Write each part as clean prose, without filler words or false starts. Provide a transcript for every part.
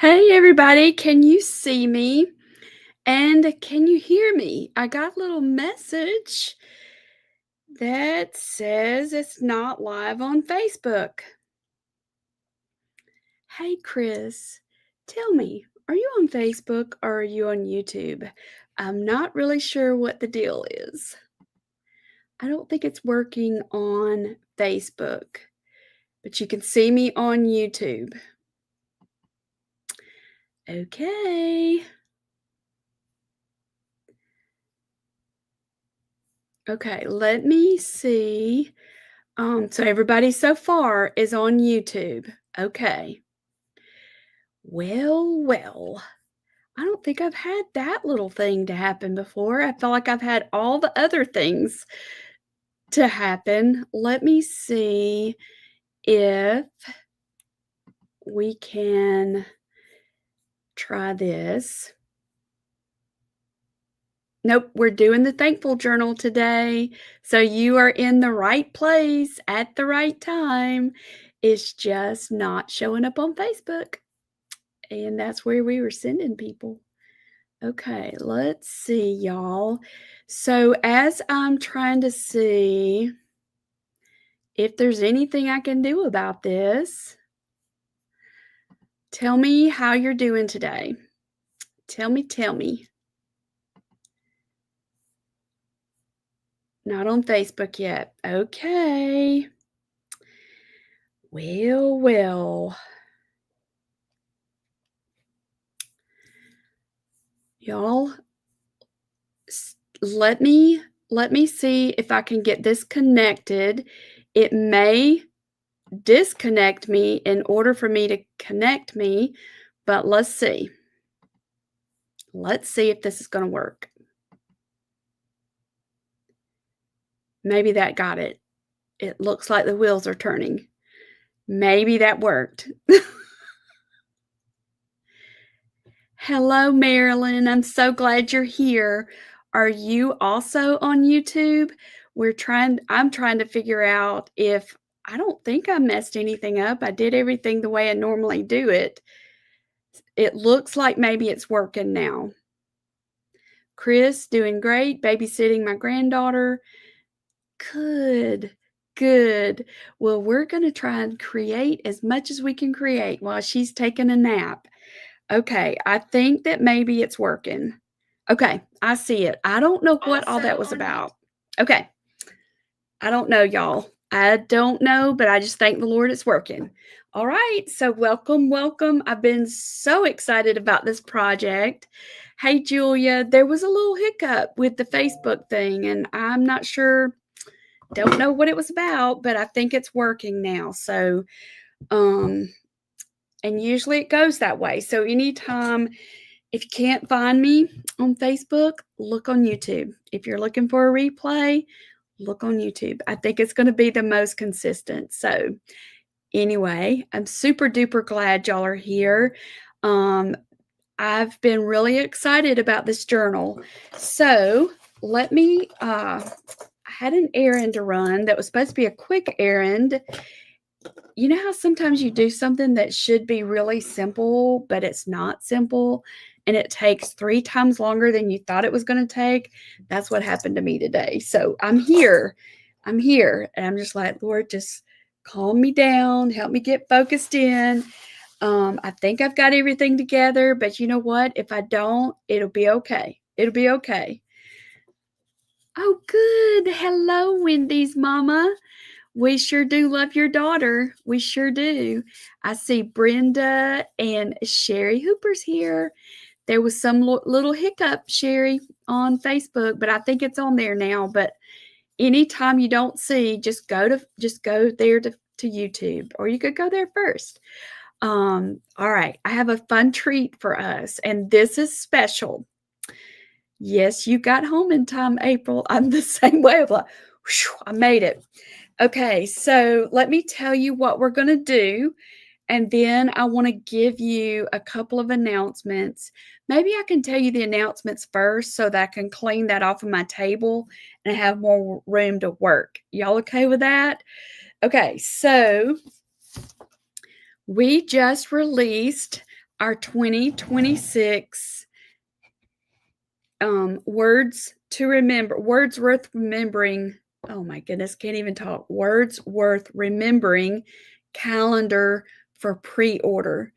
Hey everybody, can you see me? And can you hear me? I got a little message that says it's not live on Facebook. Hey Chris, tell me, are you on Facebook or are you on YouTube? I'm not really sure what the deal is. I don't think it's working on Facebook, but you can see me on YouTube. Okay. Okay, let me see. So everybody so far is on YouTube. Okay. Well. I don't think I've had that little thing to happen before. I feel like I've had all the other things to happen. Let me see if we can try this. Nope, we're doing the thankful journal today. So you are in the right place at the right time. It's just not showing up on Facebook. And that's where we were sending people. Okay, let's see, y'all. So as I'm trying to see if there's anything I can do about this, tell me how you're doing today. Tell me. Not on Facebook yet. Okay. Well. Y'all, let me see if I can get this connected. It may disconnect me in order for me to connect me, but let's see. Let's see if this is going to work. Maybe that got it. It looks like the wheels are turning. Maybe that worked. Hello, Marilyn. I'm so glad you're here. Are you also on YouTube? I'm trying to figure out if I don't think I messed anything up. I did everything the way I normally do it. It looks like maybe it's working now. Chris, doing great, babysitting my granddaughter. Good, good. Well, we're going to try and create as much as we can create while she's taking a nap. Okay, I think that maybe it's working. Okay, I see it. I don't know what all that was about. Okay, I don't know, y'all. I don't know, but I just thank the Lord it's working. All right, so welcome. I've been so excited about this project. Hey, Julia, there was a little hiccup with the Facebook thing, and I'm not sure, don't know what it was about, but I think it's working now. So, and usually it goes that way. So anytime, if you can't find me on Facebook, look on YouTube. If you're looking for a replay, look on YouTube. I think it's going to be the most consistent. So anyway, I'm super duper glad y'all are here. I've been really excited about this journal. So let me, I had an errand to run that was supposed to be a quick errand. You know how sometimes you do something that should be really simple, but it's not simple, and it takes 3 times longer than you thought it was gonna take? That's what happened to me today. So I'm here, and I'm just like, "Lord, just calm me down, help me get focused in." I think I've got everything together, but you know what? If I don't, it'll be okay. It'll be okay. Oh, good. Hello, Wendy's mama. We sure do love your daughter. We sure do. I see Brenda and Sherry Hooper's here. There was some little hiccup, Sherry, on Facebook, but I think it's on there now. But anytime you don't see, just go there to YouTube, or you could go there first. All right, I have a fun treat for us, and this is special. Yes, you got home in time, April. I'm the same way. I'm like, whew, I made it. Okay, so let me tell you what we're going to do. And then I want to give you a couple of announcements. Maybe I can tell you the announcements first so that I can clean that off of my table and have more room to work. Y'all okay with that? Okay, so we just released our 2026 words to remember, words worth remembering. Oh my goodness, can't even talk. Words worth remembering calendar for pre-order.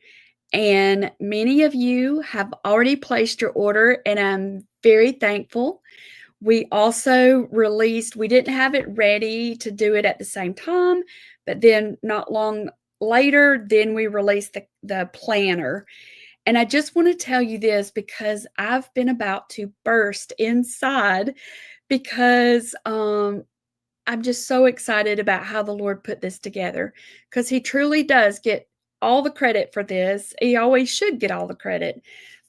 And many of you have already placed your order, and I'm very thankful. We also released, we didn't have it ready to do it at the same time, but then not long later, then we released the planner. And I just want to tell you this because I've been about to burst inside because I'm just so excited about how the Lord put this together because He truly does get all the credit for this. He always should get all the credit,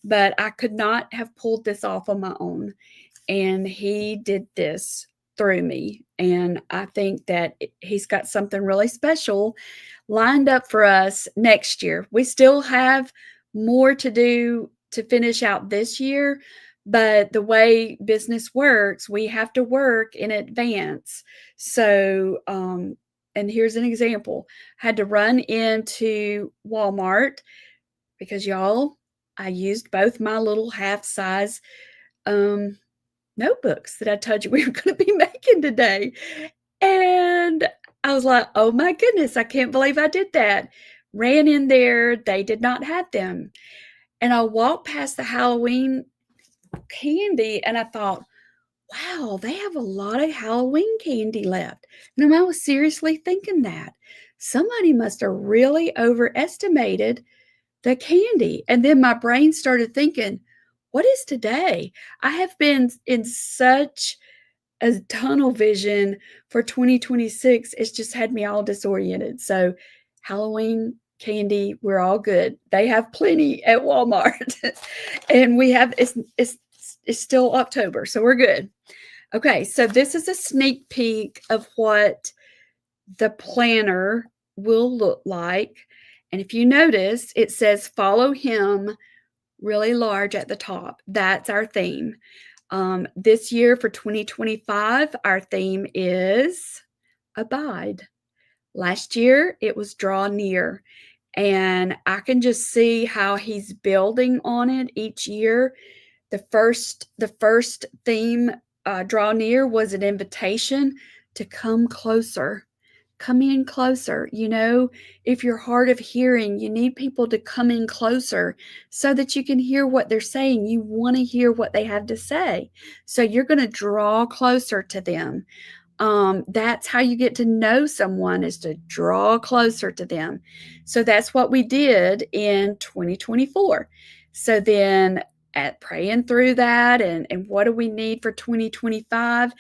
but I could not have pulled this off on my own. And He did this through me. And I think that He's got something really special lined up for us next year. We still have more to do to finish out this year, but the way business works, we have to work in advance. So, and here's an example. Had to run into Walmart because y'all, I used both my little half size notebooks that I told you we were going to be making today. And I was like, oh my goodness, I can't believe I did that. Ran in there, they did not have them. And I walked past the Halloween candy and I thought, wow, they have a lot of Halloween candy left. And I was seriously thinking that. Somebody must have really overestimated the candy. And then my brain started thinking, what is today? I have been in such a tunnel vision for 2026. It's just had me all disoriented. So Halloween candy, we're all good. They have plenty at Walmart. And we have it's still October, so we're good. Okay, so this is a sneak peek of what the planner will look like. And if you notice, it says follow him really large at the top. That's our theme. This year for 2025, our theme is abide. Last year, it was draw near. And I can just see how he's building on it each year. The first theme, draw near, was an invitation to come closer. Come in closer. You know, if you're hard of hearing, you need people to come in closer so that you can hear what they're saying. You want to hear what they have to say. So you're going to draw closer to them. That's how you get to know someone, is to draw closer to them. So that's what we did in 2024. So then at praying through that and what do we need for 2025?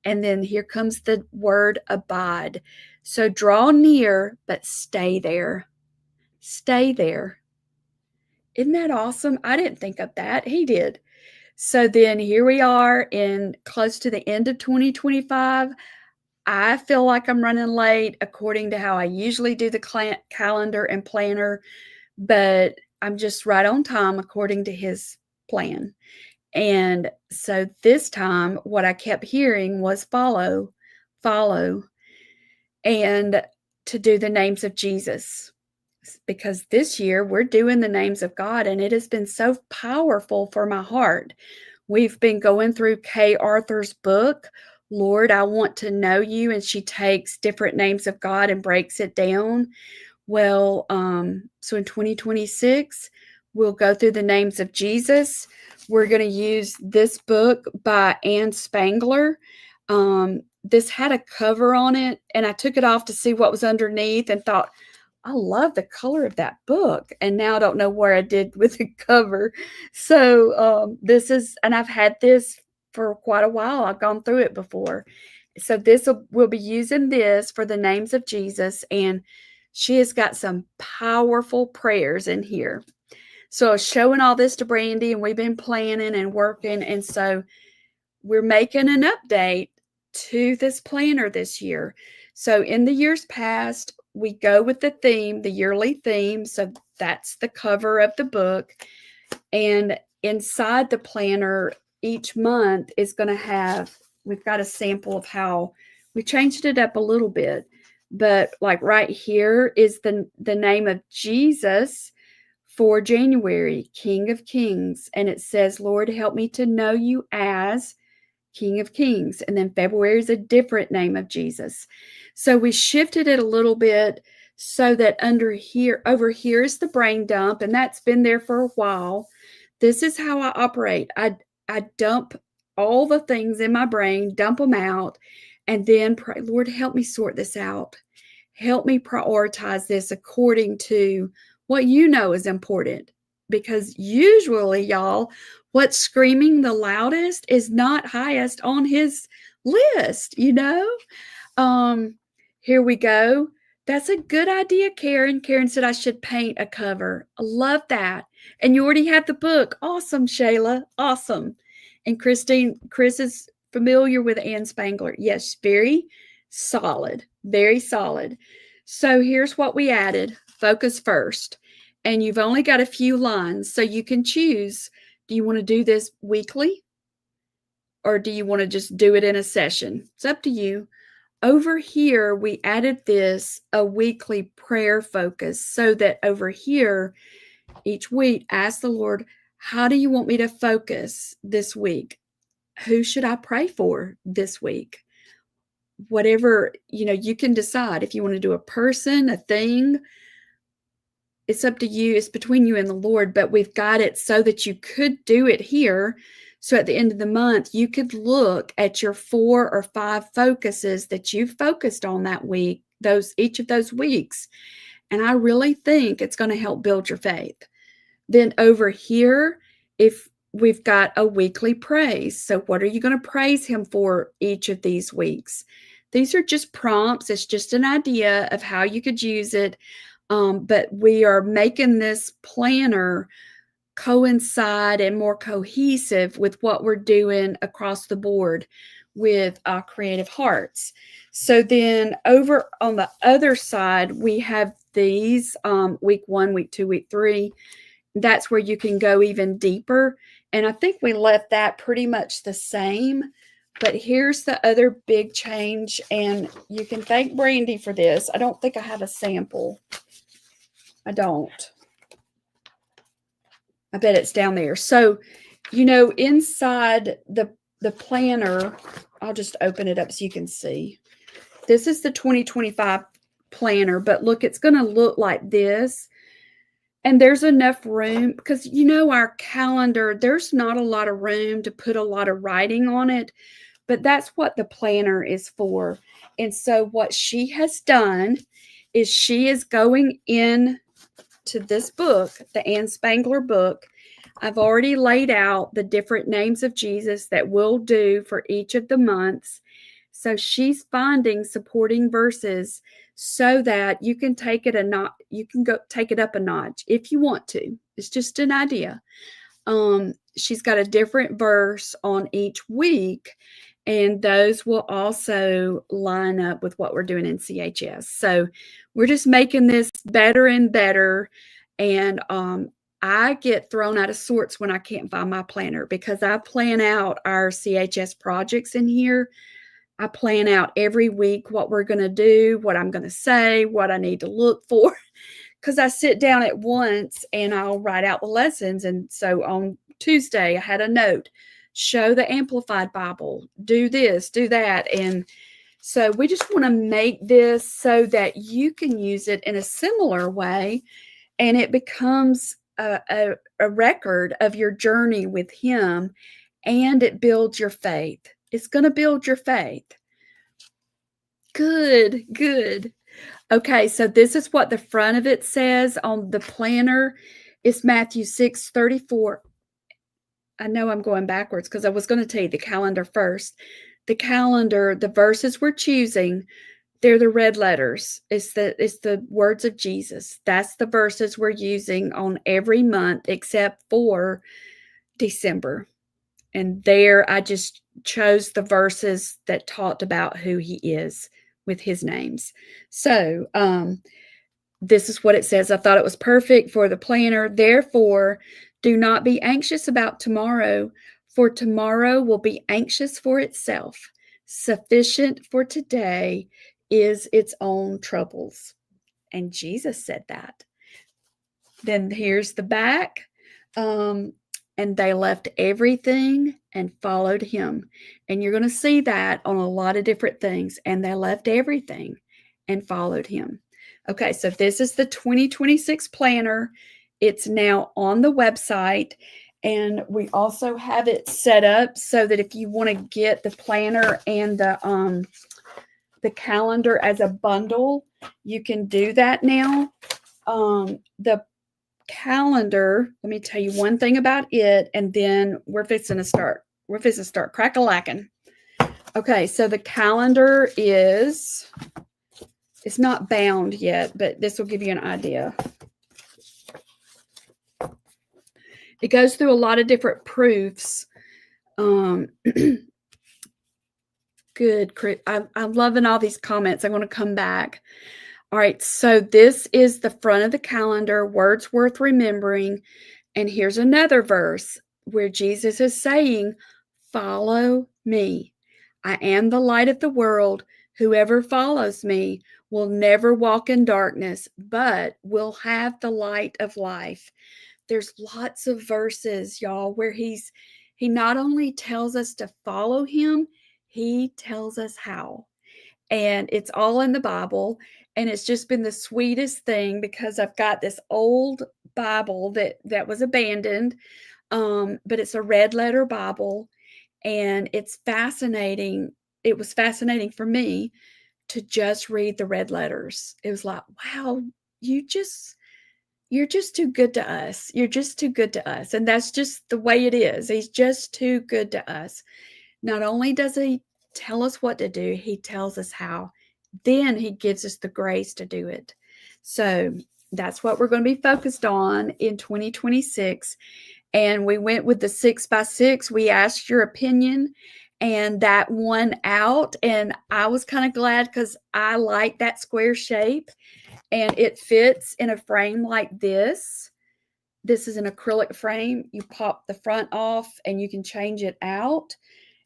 And then here comes the word abide. So draw near, but stay there. Stay there. Isn't that awesome? I didn't think of that. He did. So then here we are in close to the end of 2025. I feel like I'm running late according to how I usually do the calendar and planner, but I'm just right on time according to his plan. And so this time, what I kept hearing was follow, follow, and to do the names of Jesus. Because this year we're doing the names of God, and it has been so powerful for my heart. We've been going through Kay Arthur's book, Lord, I Want to Know You, and she takes different names of God and breaks it down. Well, so in 2026, we'll go through the names of Jesus. We're going to use this book by Ann Spangler. This had a cover on it, and I took it off to see what was underneath and thought, I love the color of that book. And now I don't know where I did with the cover. So this is, and I've had this for quite a while. I've gone through it before. So we'll be using this for the names of Jesus. And she has got some powerful prayers in here. So I was showing all this to Brandy, and we've been planning and working. And so we're making an update to this planner this year. So in the years past, we go with the theme, the yearly theme. So that's the cover of the book. And inside the planner, each month is going to have, we've got a sample of how we changed it up a little bit. But like right here is the name of Jesus For January, King of Kings, and it says, Lord, help me to know you as King of Kings. And then February is a different name of Jesus. So we shifted it a little bit so that over here is the brain dump, and that's been there for a while. This is how I operate. I dump all the things in my brain, dump them out, and then pray, Lord, help me sort this out. Help me prioritize this according to what you know is important. Because usually, y'all, what's screaming the loudest is not highest on his list, Here we go. That's a good idea, Karen. Karen said I should paint a cover. I love that. And you already have the book. Awesome, Shayla. Awesome. And Chris is familiar with Ann Spangler. Yes, very solid. Very solid. So here's what we added. Focus first. And you've only got a few lines, so you can choose. Do you want to do this weekly? Or do you want to just do it in a session? It's up to you. Over here, we added a weekly prayer focus so that over here, each week, ask the Lord, how do you want me to focus this week? Who should I pray for this week? Whatever, you can decide if you want to do a person, a thing. It's up to you. It's between you and the Lord, but we've got it so that you could do it here. So at the end of the month, you could look at your 4 or 5 focuses that you've focused on that week, each of those weeks. And I really think it's going to help build your faith. Then over here, if we've got a weekly praise. So what are you going to praise him for each of these weeks? These are just prompts. It's just an idea of how you could use it. But we are making this planner coincide and more cohesive with what we're doing across the board with our Creative Hearts. So then over on the other side, we have these week 1, week 2, week 3. That's where you can go even deeper. And I think we left that pretty much the same. But here's the other big change. And you can thank Brandy for this. I don't think I have a sample. I don't. I bet it's down there. So, inside the planner, I'll just open it up so you can see. This is the 2025 planner, but look, it's going to look like this. And there's enough room because, our calendar, there's not a lot of room to put a lot of writing on it, but that's what the planner is for. And so what she has done is she is going in to this book, the Ann Spangler book. I've already laid out the different names of Jesus that we'll do for each of the months. So she's finding supporting verses so that you can take it up a notch if you want to. It's just an idea. She's got a different verse on each week, and those will also line up with what we're doing in CHS. So we're just making this better and better. And I get thrown out of sorts when I can't find my planner because I plan out our CHS projects in here. I plan out every week what we're going to do, what I'm going to say, what I need to look for, because I sit down at once and I'll write out the lessons. And so on Tuesday, I had a note, show the Amplified Bible, do this, do that. And so we just want to make this so that you can use it in a similar way, and it becomes a record of your journey with him, and it builds your faith. It's going to build your faith. Good, good. Okay, so this is what the front of it says on the planner. It's Matthew 6:34. I know I'm going backwards because I was going to tell you the calendar first. The calendar, the verses we're choosing, they're the red letters. It's the words of Jesus. That's the verses we're using on every month except for December. And there I just chose the verses that talked about who he is with his names. So this is what it says. I thought it was perfect for the planner. Therefore, do not be anxious about tomorrow, for tomorrow will be anxious for itself. Sufficient for today is its own troubles. And Jesus said that. Then here's the back. And they left everything and followed him. And you're going to see that on a lot of different things. And they left everything and followed him. Okay, so this is the 2026 planner. It's now on the website. And we also have it set up so that if you want to get the planner and the calendar as a bundle, you can do that now. The calendar, let me tell you one thing about it, and then we're fixing to start. We're fixing to start crack-a-lacking. Okay, so the calendar it's not bound yet, but this will give you an idea. It goes through a lot of different proofs. Good. I'm loving all these comments. I'm going to come back. All right, so this is the front of the calendar, words worth remembering. And here's another verse where Jesus is saying, follow me. I am the light of the world. Whoever follows me will never walk in darkness, but will have the light of life. There's lots of verses, y'all, where he not only tells us to follow him, he tells us how. And it's all in the Bible. And it's just been the sweetest thing because I've got this old Bible that was abandoned, but it's a red letter Bible. And it's fascinating. It was fascinating for me to just read the red letters. It was like, wow, you're just too good to us. You're just too good to us. And that's just the way it is. He's just too good to us. Not only does he tell us what to do, he tells us how. Then he gives us the grace to do it. So that's what we're going to be focused on in 2026. And we went with the 6x6. We asked your opinion, and that won out. And I was kind of glad because I like that square shape, and it fits in a frame like this. This is an acrylic frame. You pop the front off and you can change it out.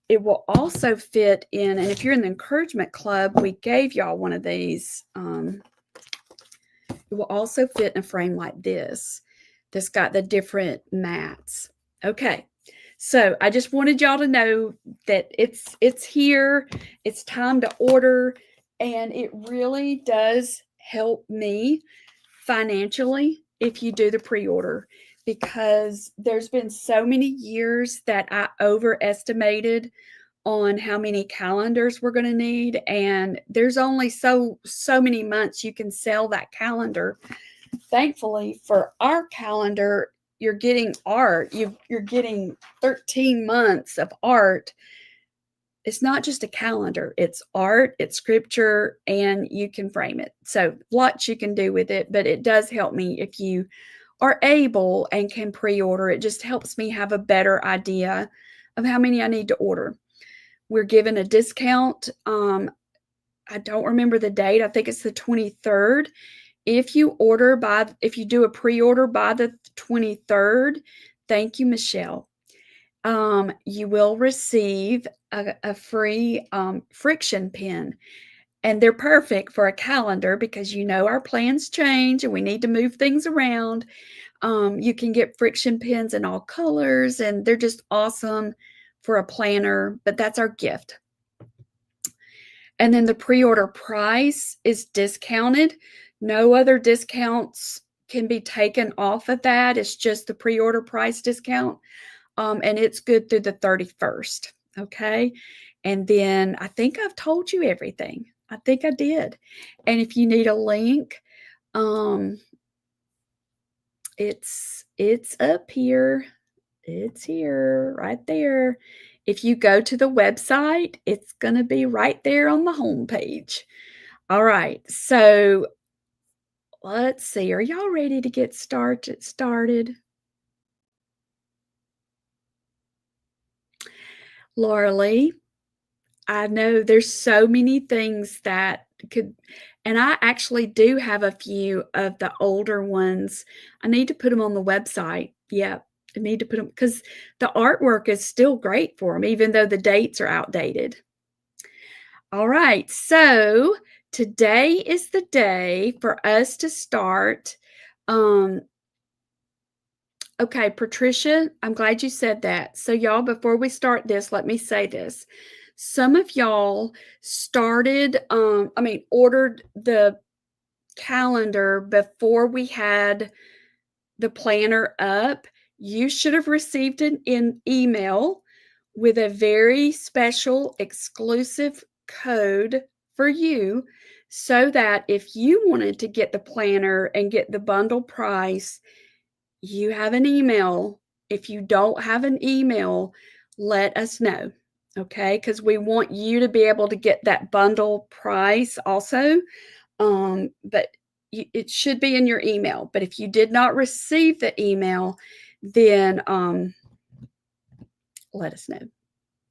It will also fit in, and if you're in the encouragement club, we gave y'all one of these. It will also fit in a frame like this that's got the different mats. Okay, so I just wanted y'all to know that it's here. It's time to order, and it really does help me financially if you do the pre-order, because there's been so many years that I overestimated on how many calendars we're going to need, and there's only so many months you can sell that calendar. Thankfully for our calendar, you're getting art. You're getting 13 months of art. It's not just a calendar, it's art, it's scripture, and you can frame it. So lots you can do with it, but it does help me if you are able and can pre-order. It just helps me have a better idea of how many I need to order. We're given a discount. I don't remember the date. I think it's the 23rd. If you do a pre-order by the 23rd, thank you, Michelle. You will receive a free friction pen. And they're perfect for a calendar because our plans change and we need to move things around. You can get friction pens in all colors, and they're just awesome for a planner, but that's our gift. And then the pre-order price is discounted. No other discounts can be taken off of that. It's just the pre-order price discount. And it's good through the 31st. Okay. And then I think I've told you everything. I think I did. And if you need a link, it's up here. It's here, right there. If you go to the website, it's going to be right there on the home page. All right. So let's see. Are y'all ready to get started? Laura Lee, I know there's so many things that could, and I actually do have a few of the older ones. I need to put them on the website. Yeah, I need to put them because the artwork is still great for them, even though the dates are outdated. All right, so today is the day for us to start Okay, Patricia, I'm glad you said that. So, y'all, before we start this, let me say this. Some of y'all ordered the calendar before we had the planner up. You should have received an email with a very special exclusive code for you so that if you wanted to get the planner and get the bundle price, you have an email. If you don't have an email, let us know, okay? Because we want you to be able to get that bundle price also. But it should be in your email. But if you did not receive the email, then let us know.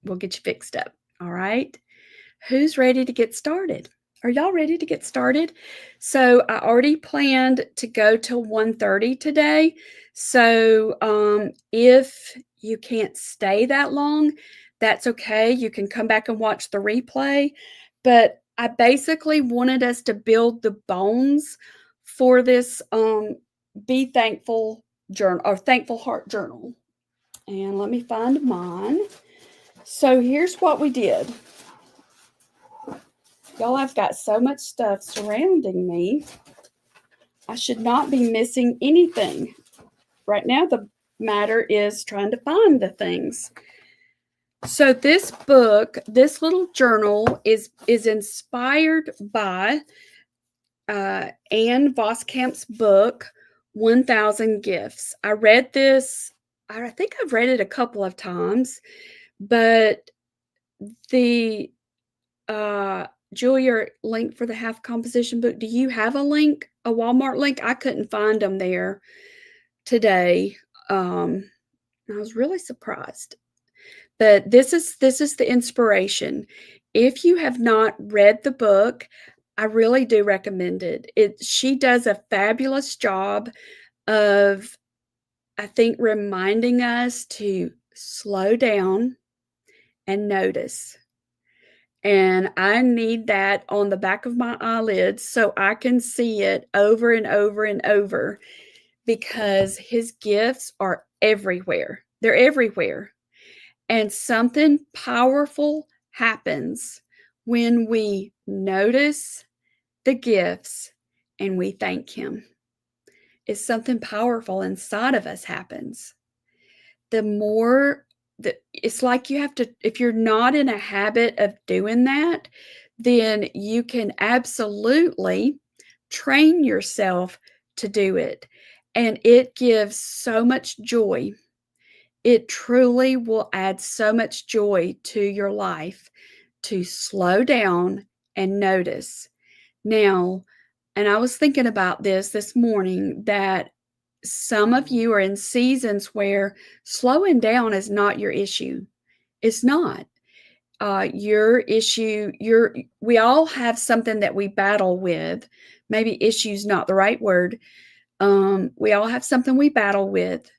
We'll get you fixed up. All right. Who's ready to get started? Are y'all ready to get started? So I already planned to go till 1:30 today. So if you can't stay that long, that's okay. You can come back and watch the replay. But I basically wanted us to build the bones for this Be Thankful journal or Thankful Heart journal. And let me find mine. So here's what we did. Y'all, I've got so much stuff surrounding me. I should not be missing anything. Right now, the matter is trying to find the things. So this book, this little journal is inspired by Ann Voskamp's book, 1,000 Gifts. I read this, I think I've read it a couple of times, but the Julia, link for the half composition book. Do you have a link, a Walmart link? I couldn't find them there today. I was really surprised. But this is the inspiration. If you have not read the book, I really do recommend it. She does a fabulous job of, I think, reminding us to slow down and notice. And I need that on the back of my eyelids so I can see it over and over and over, because his gifts are everywhere. They're everywhere. And something powerful happens when we notice the gifts and we thank him. It's something powerful inside of us happens. The more it's like you have to, if you're not in a habit of doing that, then you can absolutely train yourself to do it. And it gives so much joy. It truly will add so much joy to your life to slow down and notice. Now, and I was thinking about this morning, that some of you are in seasons where slowing down is not your issue. It's not. Your issue, we all have something that we battle with. Maybe issue's not the right word. We all have something we battle with.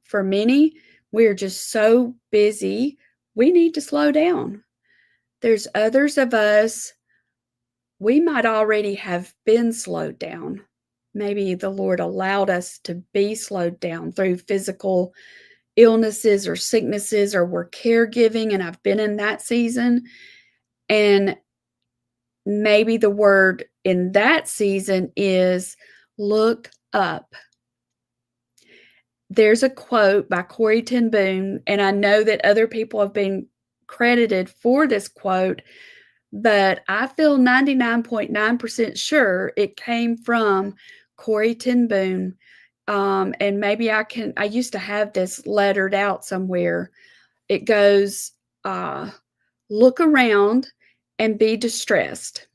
For many, we're just so busy, we need to slow down. There's others of us, we might already have been slowed down. Maybe the Lord allowed us to be slowed down through physical illnesses or sicknesses, or we're caregiving, and I've been in that season. And maybe the word in that season is look up. There's a quote by Corrie ten Boom, and I know that other people have been credited for this quote, but I feel 99.9% sure it came from Corrie ten Boom. And maybe I used to have this lettered out somewhere. It goes, look around and be distressed.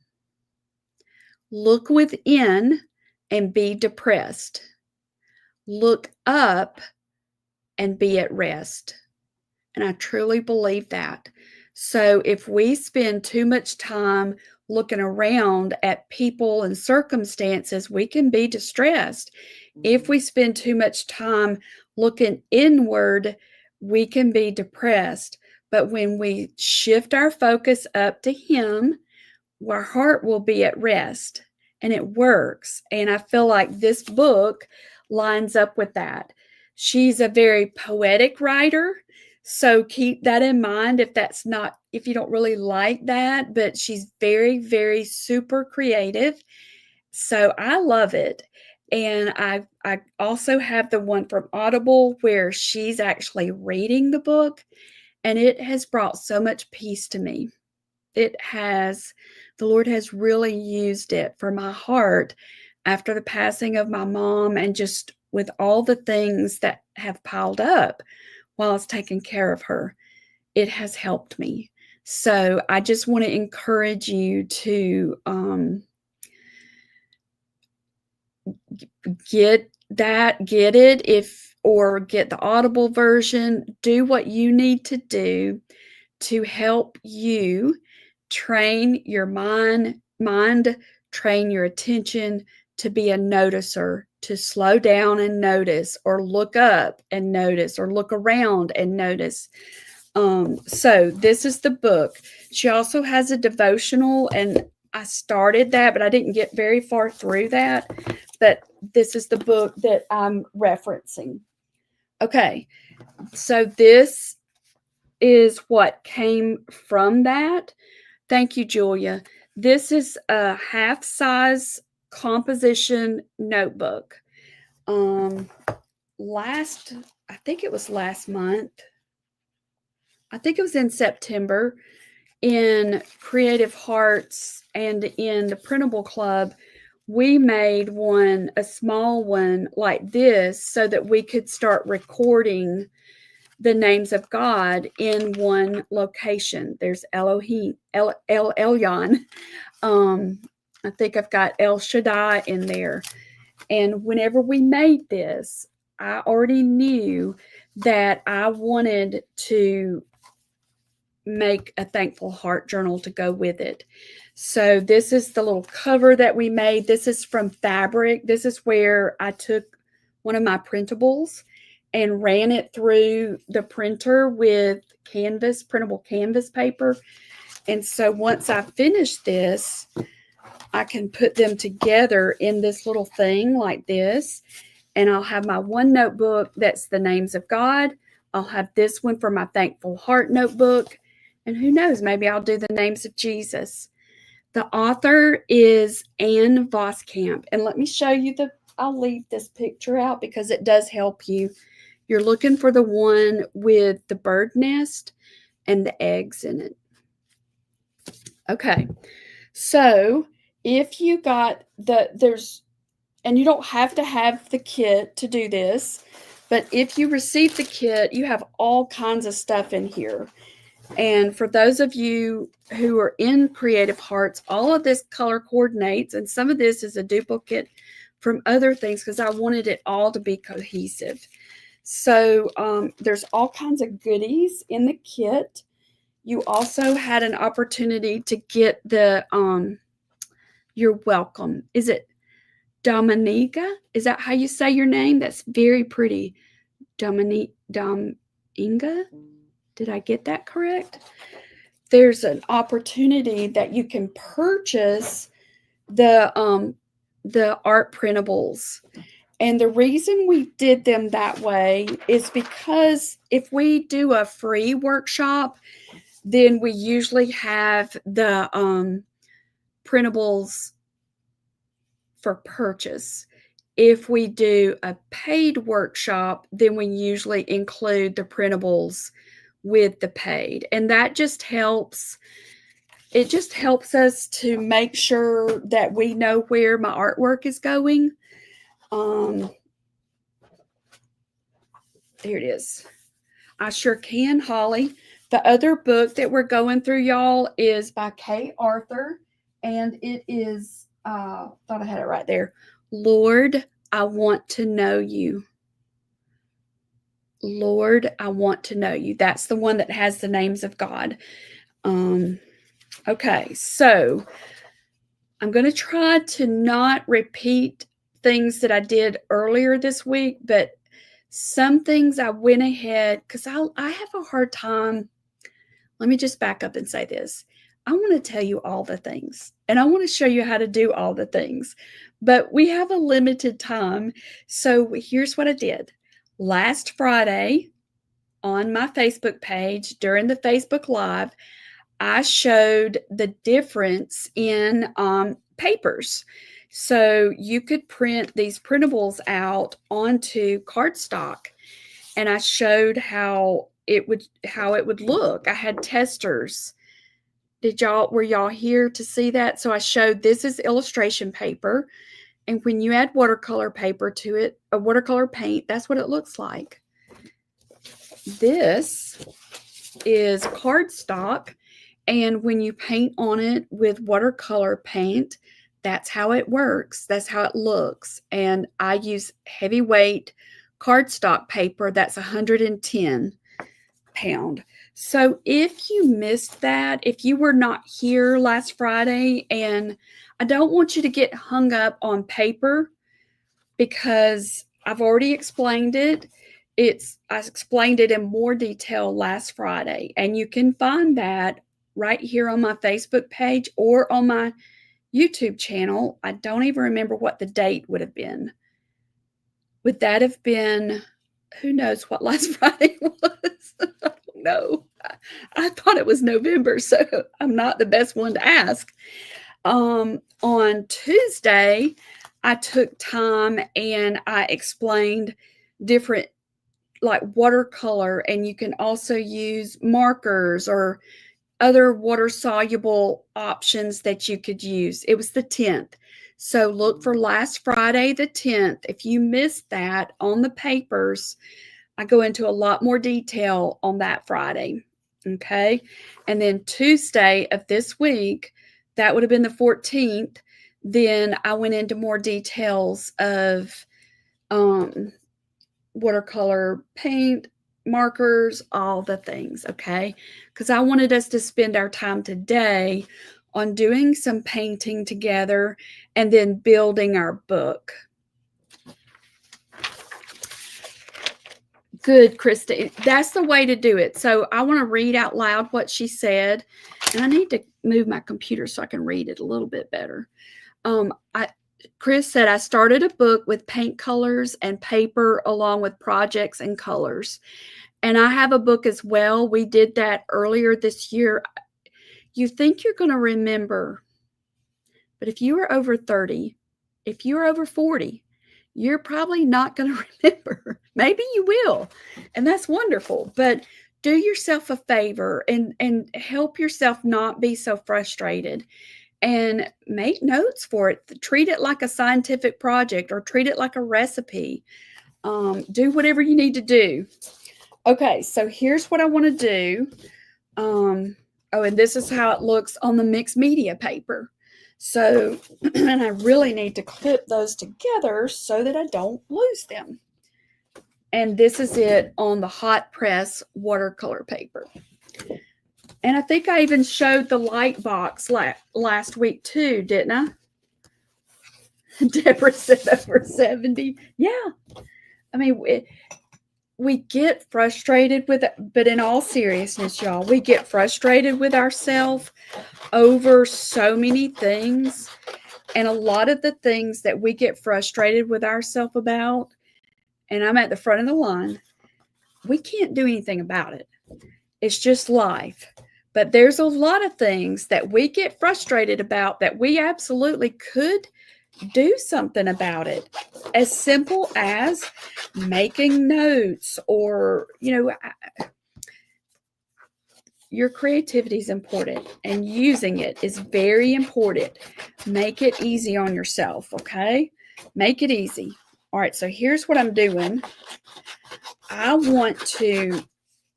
Look within and be depressed. Look up and be at rest. And I truly believe that. So if we spend too much time looking around at people and circumstances, we can be distressed. If we spend too much time looking inward, we can be depressed. But when we shift our focus up to him, our heart will be at rest, and it works. And I feel like this book lines up with that. She's a very poetic writer, so keep that in mind if you don't really like that, but she's very, very super creative. So I love it. And I also have the one from Audible where she's actually reading the book, and it has brought so much peace to me. It has the Lord has really used it for my heart after the passing of my mom and just with all the things that have piled up while I was taking care of her. It has helped me. So I just want to encourage you to get it if or get the Audible version. Do what you need to do to help you train your mind, train your attention to be a noticer, to slow down and notice, or look up and notice, or look around and notice. So this is the book. She also has a devotional, and I started that, but I didn't get very far through that. But this is the book that I'm referencing. Okay, so this is what came from that. Thank you, Julia. This is a half-size composition notebook. Last, I think it was last month. I think it was in September in Creative Hearts and in the Printable Club. We made one, a small one like this, so that we could start recording the names of God in one location. There's Elohim, Elyon. I think I've got El Shaddai in there. And whenever we made this, I already knew that I wanted to make a thankful heart journal to go with it. So this is the little cover that we made. This is from fabric. This is where I took one of my printables and ran it through the printer with canvas, printable canvas paper. And so once I finish this, I can put them together in this little thing like this. And I'll have my one notebook that's the names of God. I'll have this one for my thankful heart notebook. And who knows, maybe I'll do the names of Jesus. The author is Ann Voskamp. And let me show you I'll leave this picture out because it does help you. You're looking for the one with the bird nest and the eggs in it. Okay, so if you got and you don't have to have the kit to do this, but if you receive the kit, you have all kinds of stuff in here. And for those of you who are in Creative Hearts, all of this color coordinates, and some of this is a duplicate from other things because I wanted it all to be cohesive. So there's all kinds of goodies in the kit. You also had an opportunity to get the you're welcome. Is it Dominica? Is that how you say your name? That's very pretty. Dominga? Did I get that correct? There's an opportunity that you can purchase the art printables. And the reason we did them that way is because if we do a free workshop, then we usually have the printables for purchase. If we do a paid workshop, then we usually include the printables with the paid. And that just helps. It just helps us to make sure that we know where my artwork is going. There it is. I sure can, Holly. The other book that we're going through, y'all, is by Kay Arthur. And it is, thought I had it right there. Lord, I want to know you. Lord, I want to know you. That's the one that has the names of God. Okay, so I'm going to try to not repeat things that I did earlier this week, but some things I went ahead because I have a hard time. Let me just back up and say this. I want to tell you all the things, and I want to show you how to do all the things, but we have a limited time. So here's what I did. Last Friday on my Facebook page during the Facebook Live, I showed the difference in papers. So you could print these printables out onto cardstock, and I showed how it would look. I had testers. Were y'all here to see that? So I showed this is illustration paper, and when you add watercolor paper to it, a watercolor paint, that's what it looks like. This is cardstock, and when you paint on it with watercolor paint, that's how it works. That's how it looks. And I use heavyweight cardstock paper that's 110 pound. So if you missed that, if you were not here last Friday, and I don't want you to get hung up on paper because I've already explained it. I explained it in more detail last Friday, and you can find that right here on my Facebook page or on my YouTube channel. I don't even remember what the date would have been. Would that have been, who knows what last Friday was? I don't know. I thought it was November, so I'm not the best one to ask. On Tuesday, I took time and I explained different, like watercolor, and you can also use markers or other water-soluble options that you could use. It was the 10th. So look for last Friday, the 10th. If you missed that on the papers, I go into a lot more detail on that Friday. Okay. And then Tuesday of this week, that would have been the 14th. Then I went into more details of watercolor paint, markers, all the things, okay? Because I wanted us to spend our time today on doing some painting together and then building our book. Good, Krista. That's the way to do it. So I want to read out loud what she said, and I need to move my computer so I can read it a little bit better. Chris said, I started a book with paint colors and paper along with projects and colors. And I have a book as well. We did that earlier this year. You think you're going to remember, but if you are over 30, if you're over 40, you're probably not going to remember. Maybe you will, and that's wonderful. But do yourself a favor and help yourself not be so frustrated. And make notes for it. Treat it like a scientific project or treat it like a recipe. Do whatever you need to do. Okay, so here's what I want to do. And this is how it looks on the mixed media paper. So, and I really need to clip those together so that I don't lose them. And this is it on the hot press watercolor paper. And I think I even showed the light box last week too, didn't I? Deborah said over 70. Yeah. I mean, we get frustrated with it, but in all seriousness, y'all, we get frustrated with ourselves over so many things. And a lot of the things that we get frustrated with ourselves about, and I'm at the front of the line, we can't do anything about it. It's just life. But there's a lot of things that we get frustrated about that we absolutely could do something about it. As simple as making notes or, your creativity is important and using it is very important. Make it easy on yourself, okay? Make it easy. All right, so here's what I'm doing. I want to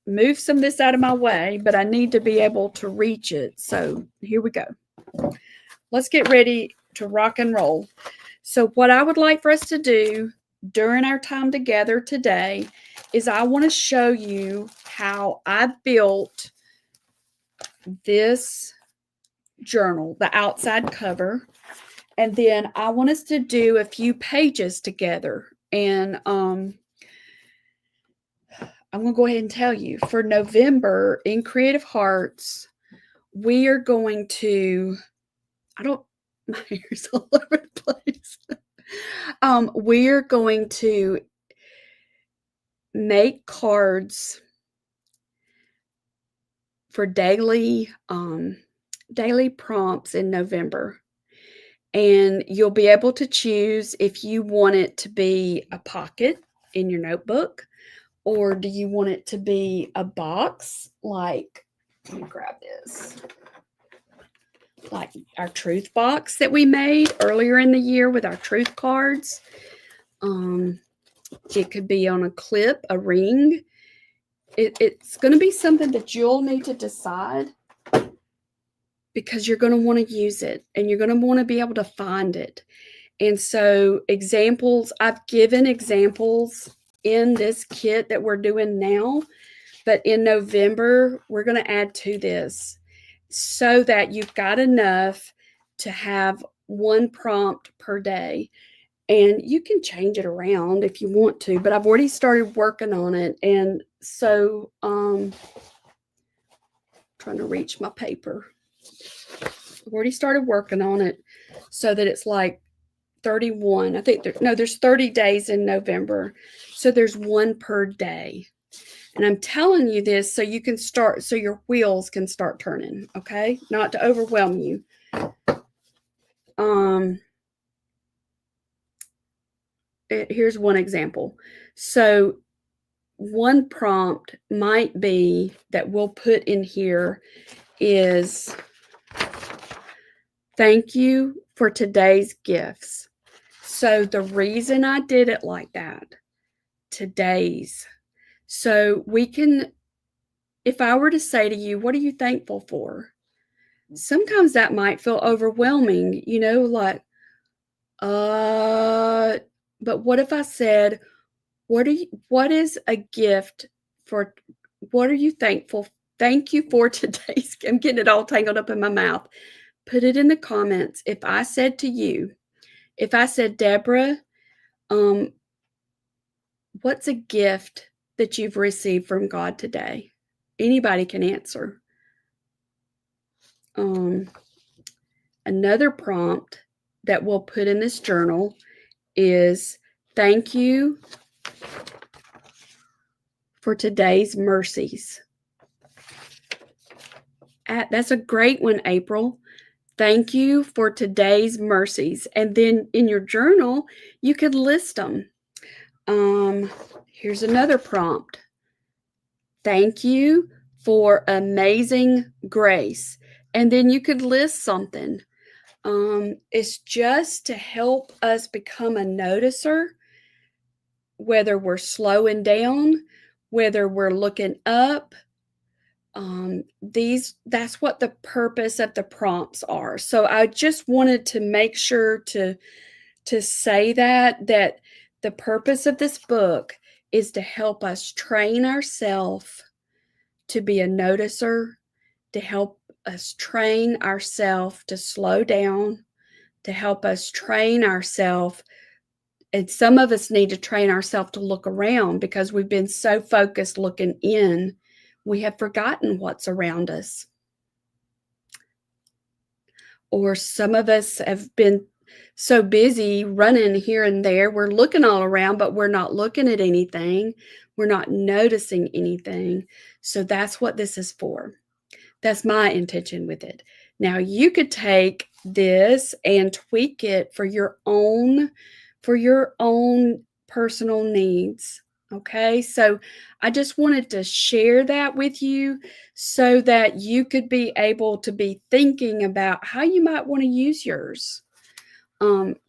move some of this out of my way, but I need to be able to reach it. So here we go. Let's get ready to rock and roll. So what I would like for us to do during our time together today is I want to show you how I built this journal, the outside cover. And then I want us to do a few pages together. And I'm going to go ahead and tell you, for November in Creative Hearts, we are going to, my hair's all over the place. We're going to make cards for daily prompts in November. And you'll be able to choose if you want it to be a pocket in your notebook, or do you want it to be a box like, let me grab this, like our truth box that we made earlier in the year with our truth cards. It could be on a clip, a ring. It's going to be something that you'll need to decide, because you're going to want to use it and you're going to want to be able to find it. And so examples, I've given examples in this kit that we're doing now, but in November, we're going to add to this so that you've got enough to have one prompt per day. And you can change it around if you want to, but I've already started working on it. And so, trying to reach my paper. I've already started working on it so that it's like 31. I think there's 30 days in November. So there's one per day. And I'm telling you this so you can start, so your wheels can start turning, okay? Not to overwhelm you. Here's one example. So one prompt might be that we'll put in here is, thank you for today's gifts. So the reason I did it like that, today's. So we can, if I were to say to you, what are you thankful for? Sometimes that might feel overwhelming, like, but what if I said, what is a gift for, what are you thankful? Thank you for today's, I'm getting it all tangled up in my mouth. Put it in the comments. If I said, Deborah, what's a gift that you've received from God today? Anybody can answer. Another prompt that we'll put in this journal is, thank you for today's mercies. That's a great one, April. Thank you for today's mercies. And then in your journal, you could list them. Here's another prompt. Thank you for amazing grace. And then you could list something. It's just to help us become a noticer, whether we're slowing down, whether we're looking up. That's what the purpose of the prompts are. So I just wanted to make sure to say that the purpose of this book is to help us train ourselves to be a noticer, to help us train ourselves to slow down, to help us train ourselves. And some of us need to train ourselves to look around, because we've been so focused looking in, we have forgotten what's around us. Or some of us have been so busy running here and there, we're looking all around, but we're not looking at anything. We're not noticing anything. So that's what this is for. That's my intention with it. Now you could take this and tweak it for your own personal needs. Okay, so I just wanted to share that with you so that you could be able to be thinking about how you might want to use yours.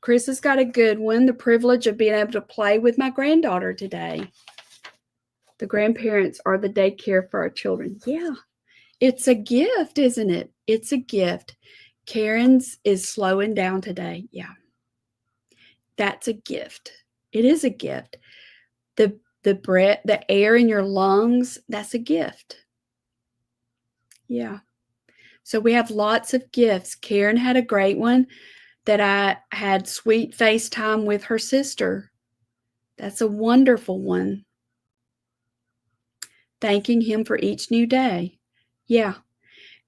Chris has got a good one, the privilege of being able to play with my granddaughter today. The grandparents are the daycare for our children. Yeah, it's a gift, isn't it? It's a gift. Karen's is slowing down today. Yeah, that's a gift. It is a gift. The breath, the air in your lungs, that's a gift. Yeah. So we have lots of gifts. Karen had a great one that I had sweet FaceTime with her sister. That's a wonderful one. Thanking him for each new day. Yeah.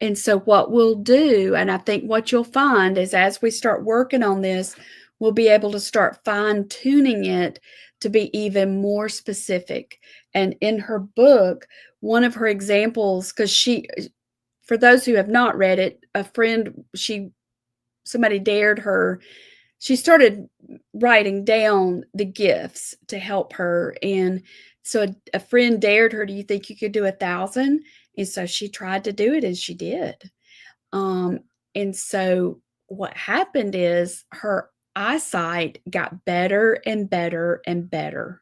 And so what we'll do, and I think what you'll find is as we start working on this, we'll be able to start fine-tuning it to be even more specific. And in her book, one of her examples, because for those who have not read it, somebody dared her. She started writing down the gifts to help her. And so a friend dared her, do you think you could do 1,000? And so she tried to do it, and she did. And so what happened is her eyesight got better and better and better.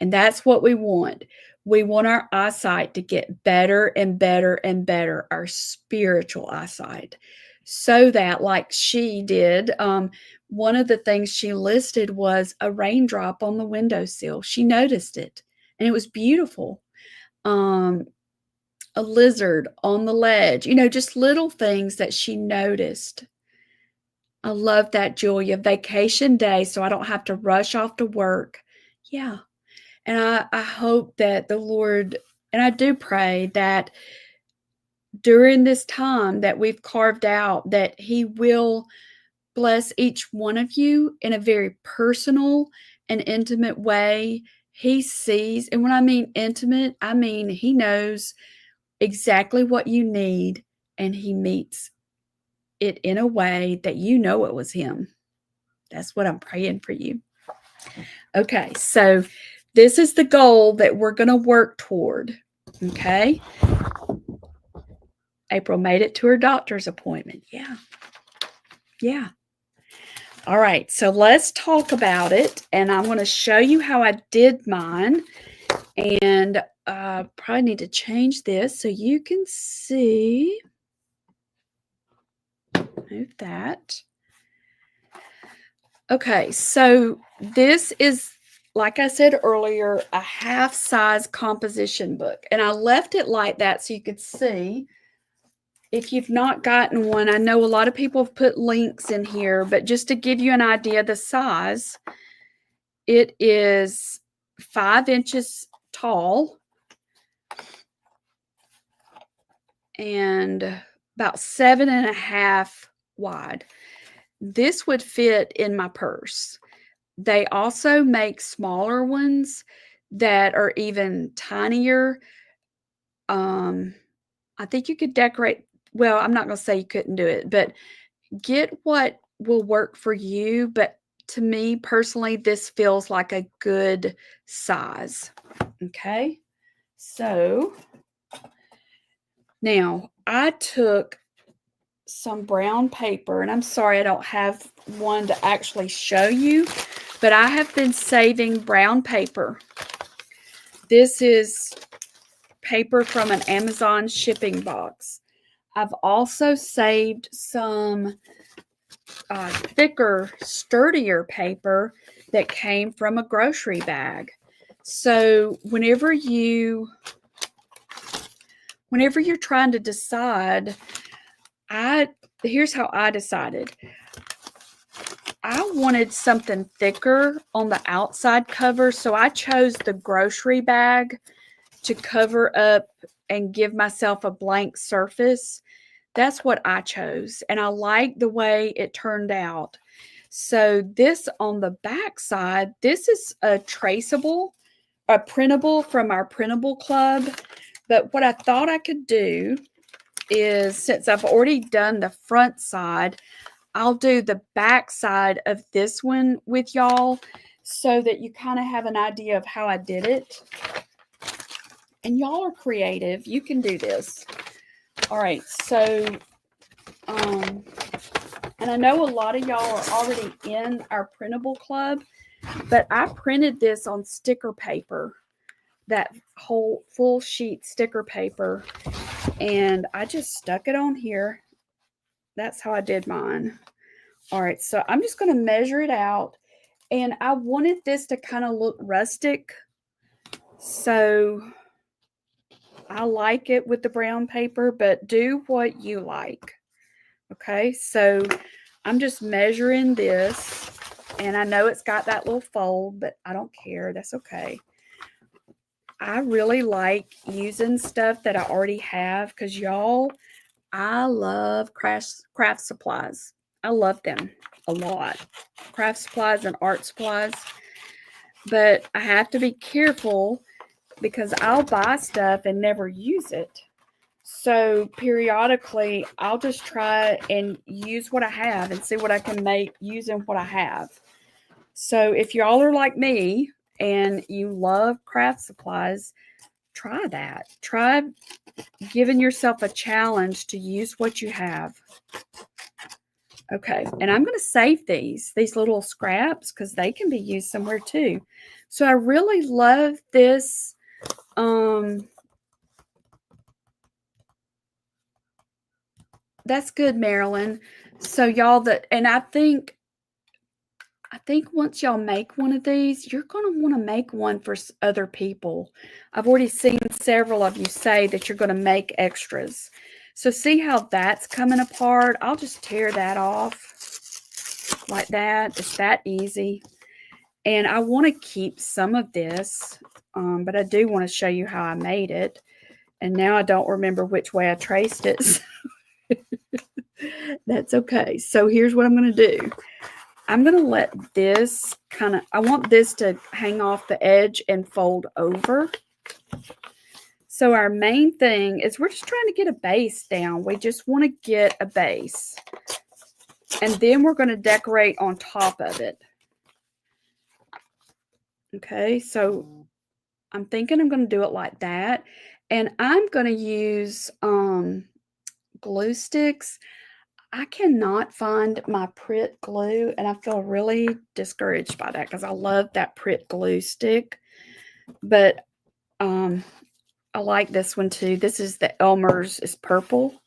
And that's what we want. We want our eyesight to get better and better and better, our spiritual eyesight, so that, like she did, one of the things she listed was a raindrop on the windowsill. She noticed it, and it was beautiful. A lizard on the ledge, just little things that she noticed. I love that, Julia. Vacation day, so I don't have to rush off to work. Yeah. And I hope that the Lord, and I do pray that during this time that we've carved out, that He will bless each one of you in a very personal and intimate way. He sees, and when I mean intimate, I mean He knows exactly what you need, and He meets it in a way that you know it was Him. That's what I'm praying for you. Okay, so this is the goal that we're going to work toward. Okay. April made it to her doctor's appointment. Yeah. Yeah. All right. So let's talk about it. And I'm going to show you how I did mine. And probably need to change this so you can see. Move that. Okay. So this is, like I said earlier, a half-size composition book. And I left it like that so you could see. If you've not gotten one, I know a lot of people have put links in here, but just to give you an idea of the size, it is 5 inches tall and about 7.5 wide. This would fit in my purse. They also make smaller ones that are even tinier. I think you could decorate. Well, I'm not going to say you couldn't do it, but get what will work for you. But to me personally, this feels like a good size. Okay. So now I took some brown paper, and I'm sorry I don't have one to actually show you, but I have been saving brown paper. This is paper from an Amazon shipping box. I've also saved some thicker, sturdier paper that came from a grocery bag. So whenever you're trying to decide, here's how I decided. I wanted something thicker on the outside cover, so I chose the grocery bag to cover up and give myself a blank surface. That's what I chose, and I like the way it turned out. So this on the back side, this is a printable from our printable club. But what I thought I could do is, since I've already done the front side, I'll do the back side of this one with y'all so that you kind of have an idea of how I did it. And y'all are creative. You can do this. All right. So, and I know a lot of y'all are already in our printable club, but I printed this on sticker paper, that whole full sheet sticker paper, and I just stuck it on here. That's how I did mine. All right, so I'm just going to measure it out, and I wanted this to kind of look rustic, so I like it with the brown paper, but do what you like. Okay, so I'm just measuring this, and I know it's got that little fold, but I don't care. That's okay. I really like using stuff that I already have because, y'all, I love craft supplies. I love them a lot. Craft supplies and art supplies. But I have to be careful because I'll buy stuff and never use it. So periodically, I'll just try and use what I have and see what I can make using what I have. So if y'all are like me and you love craft supplies, try that. Try giving yourself a challenge to use what you have. Okay, and I'm going to save these little scraps because they can be used somewhere too. So I really love this. That's good, Marilyn. So y'all, and I think once y'all make one of these, you're going to want to make one for other people. I've already seen several of you say that you're going to make extras. So see how that's coming apart? I'll just tear that off like that. It's that easy. And I want to keep some of this, but I do want to show you how I made it. And now I don't remember which way I traced it. That's okay. So here's what I'm going to do. I'm going to let this I want this to hang off the edge and fold over. So our main thing is we're just trying to get a base down. We just want to get a base. And then we're going to decorate on top of it. Okay, so I'm thinking I'm going to do it like that. And I'm going to use glue sticks. I cannot find my Prit glue, and I feel really discouraged by that because I love that Prit glue stick. But I like this one too. This is the Elmer's. It's purple.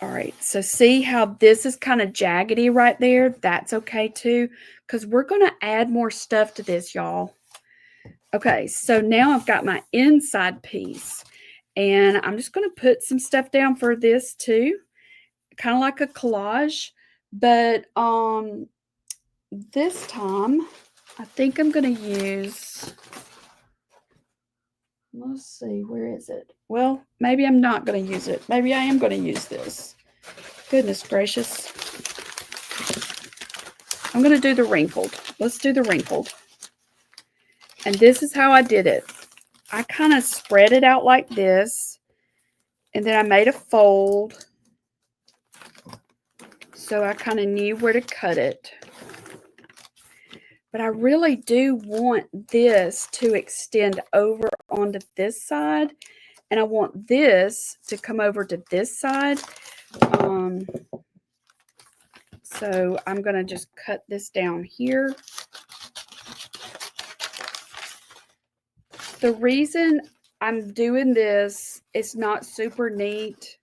All right, so see how this is kind of jaggedy right there? That's okay too, because we're going to add more stuff to this, y'all. Okay, so now I've got my inside piece, and I'm just going to put some stuff down for this too, kind of like a collage. But this time, I think I'm going to use, let's see, where is it? Well, maybe I'm not going to use it. Maybe I am going to use this. Goodness gracious. I'm going to do the wrinkled. Let's do the wrinkled. And this is how I did it. I kind of spread it out like this. And then I made a fold. So I kind of knew where to cut it. But I really do want this to extend over onto this side. And I want this to come over to this side. So I'm going to just cut this down here. The reason I'm doing this, it's not super neat.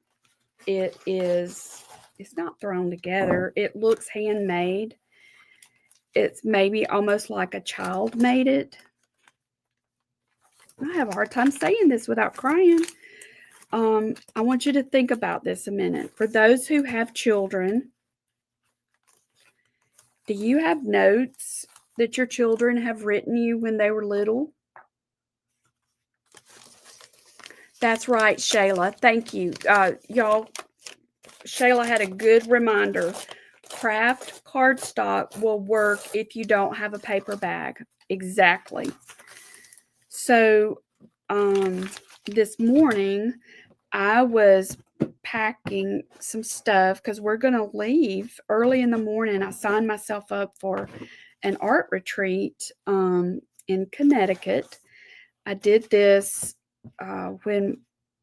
It's not thrown together. It looks handmade. It's maybe almost like a child made it. I have a hard time saying this without crying. I want you to think about this a minute. For those who have children, do you have notes that your children have written you when they were little? That's right, Shayla. Thank you. Y'all, Shayla had a good reminder. Craft cardstock will work if you don't have a paper bag. Exactly. So this morning, I was packing some stuff because we're going to leave early in the morning. I signed myself up for an art retreat in Connecticut. I did this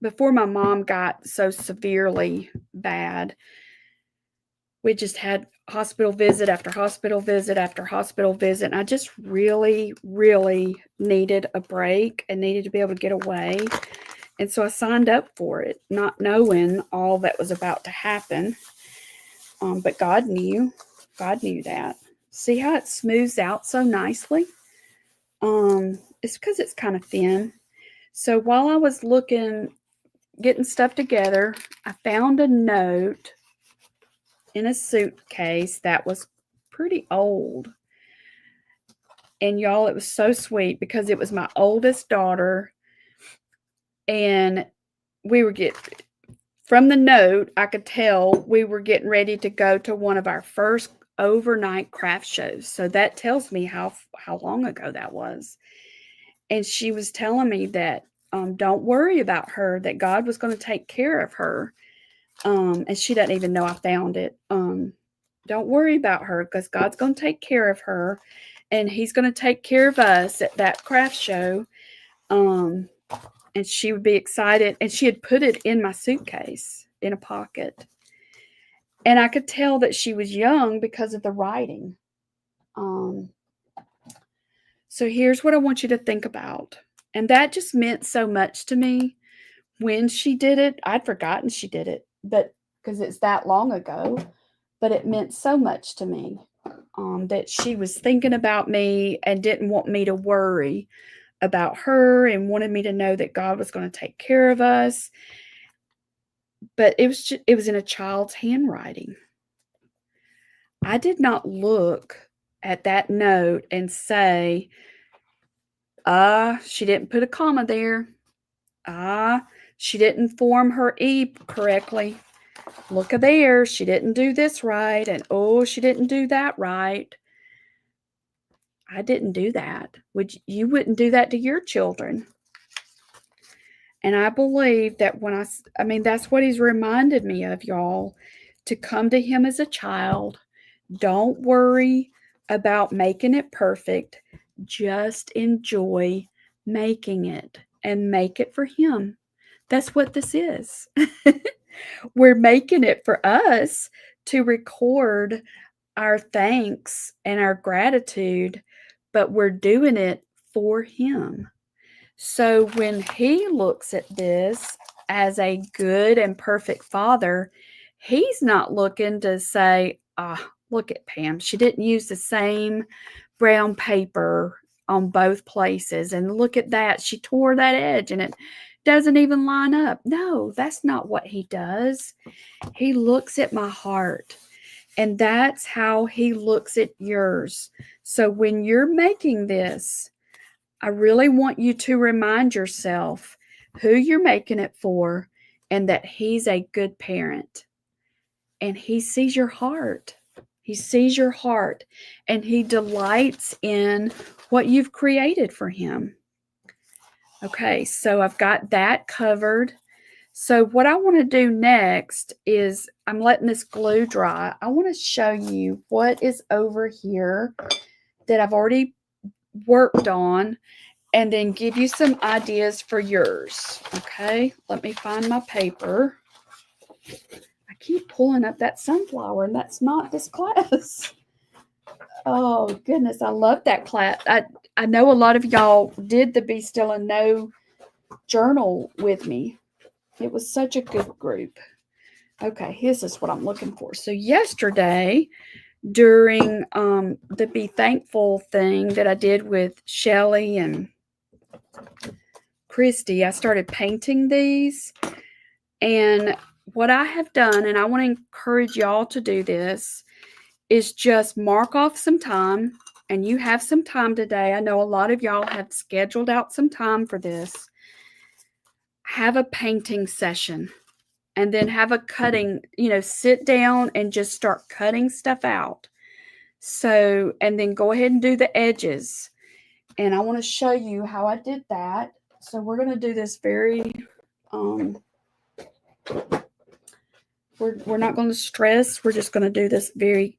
before my mom got so severely bad. We just had hospital visit after hospital visit after hospital visit. And I just really, really needed a break and needed to be able to get away. And so I signed up for it, not knowing all that was about to happen. But God knew. God knew that. See how it smooths out so nicely? It's because it's kind of thin. So while I was getting stuff together, I found a note in a suitcase that was pretty old. And y'all, it was so sweet because it was my oldest daughter. And we were from the note, I could tell we were getting ready to go to one of our first overnight craft shows. So that tells me how long ago that was. And she was telling me that don't worry about her, that God was going to take care of her. And she doesn't even know I found it. Don't worry about her because God's going to take care of her, and He's going to take care of us at that craft show. And she would be excited. And she had put it in my suitcase in a pocket. And I could tell that she was young because of the writing. So here's what I want you to think about. And that just meant so much to me when she did it. I'd forgotten she did it, but because it's that long ago, but it meant so much to me that she was thinking about me and didn't want me to worry about her and wanted me to know that God was going to take care of us. But it was in a child's handwriting. I did not look at that note and say, she didn't put a comma there. She didn't form her E correctly. Look at there, she didn't do this right, and oh, she didn't do that right. I didn't do that. You wouldn't do that to your children. And I believe that when I mean, that's what He's reminded me of, y'all, to come to Him as a child. Don't worry about making it perfect. Just enjoy making it and make it for Him. That's what this is. We're making it for us to record our thanks and our gratitude, but we're doing it for Him. So when He looks at this as a good and perfect Father, He's not looking to say, look at Pam. She didn't use the same brown paper on both places. And look at that. She tore that edge and it doesn't even line up. No, that's not what He does. He looks at my heart. And that's how He looks at yours. So when you're making this, I really want you to remind yourself who you're making it for and that He's a good parent. And He sees your heart. He sees your heart and He delights in what you've created for Him. Okay, so I've got that covered. So what I want to do next is I'm letting this glue dry. I want to show you what is over here that I've already worked on and then give you some ideas for yours. Okay, let me find my paper. I keep pulling up that sunflower and that's not this class. Oh goodness, I love that class. I know a lot of y'all did the Be Still and Know journal with me. It was such a good group. Okay, this is what I'm looking for. So yesterday, during the Be Thankful thing that I did with Shelly and Christy, I started painting these. And what I have done, and I want to encourage y'all to do this, is just mark off some time. And you have some time today. I know a lot of y'all have scheduled out some time for this. Have a painting session. And then have a cutting, sit down and just start cutting stuff out. So, and then go ahead and do the edges. And I want to show you how I did that. So we're going to do this very, we're not going to stress. We're just going to do this very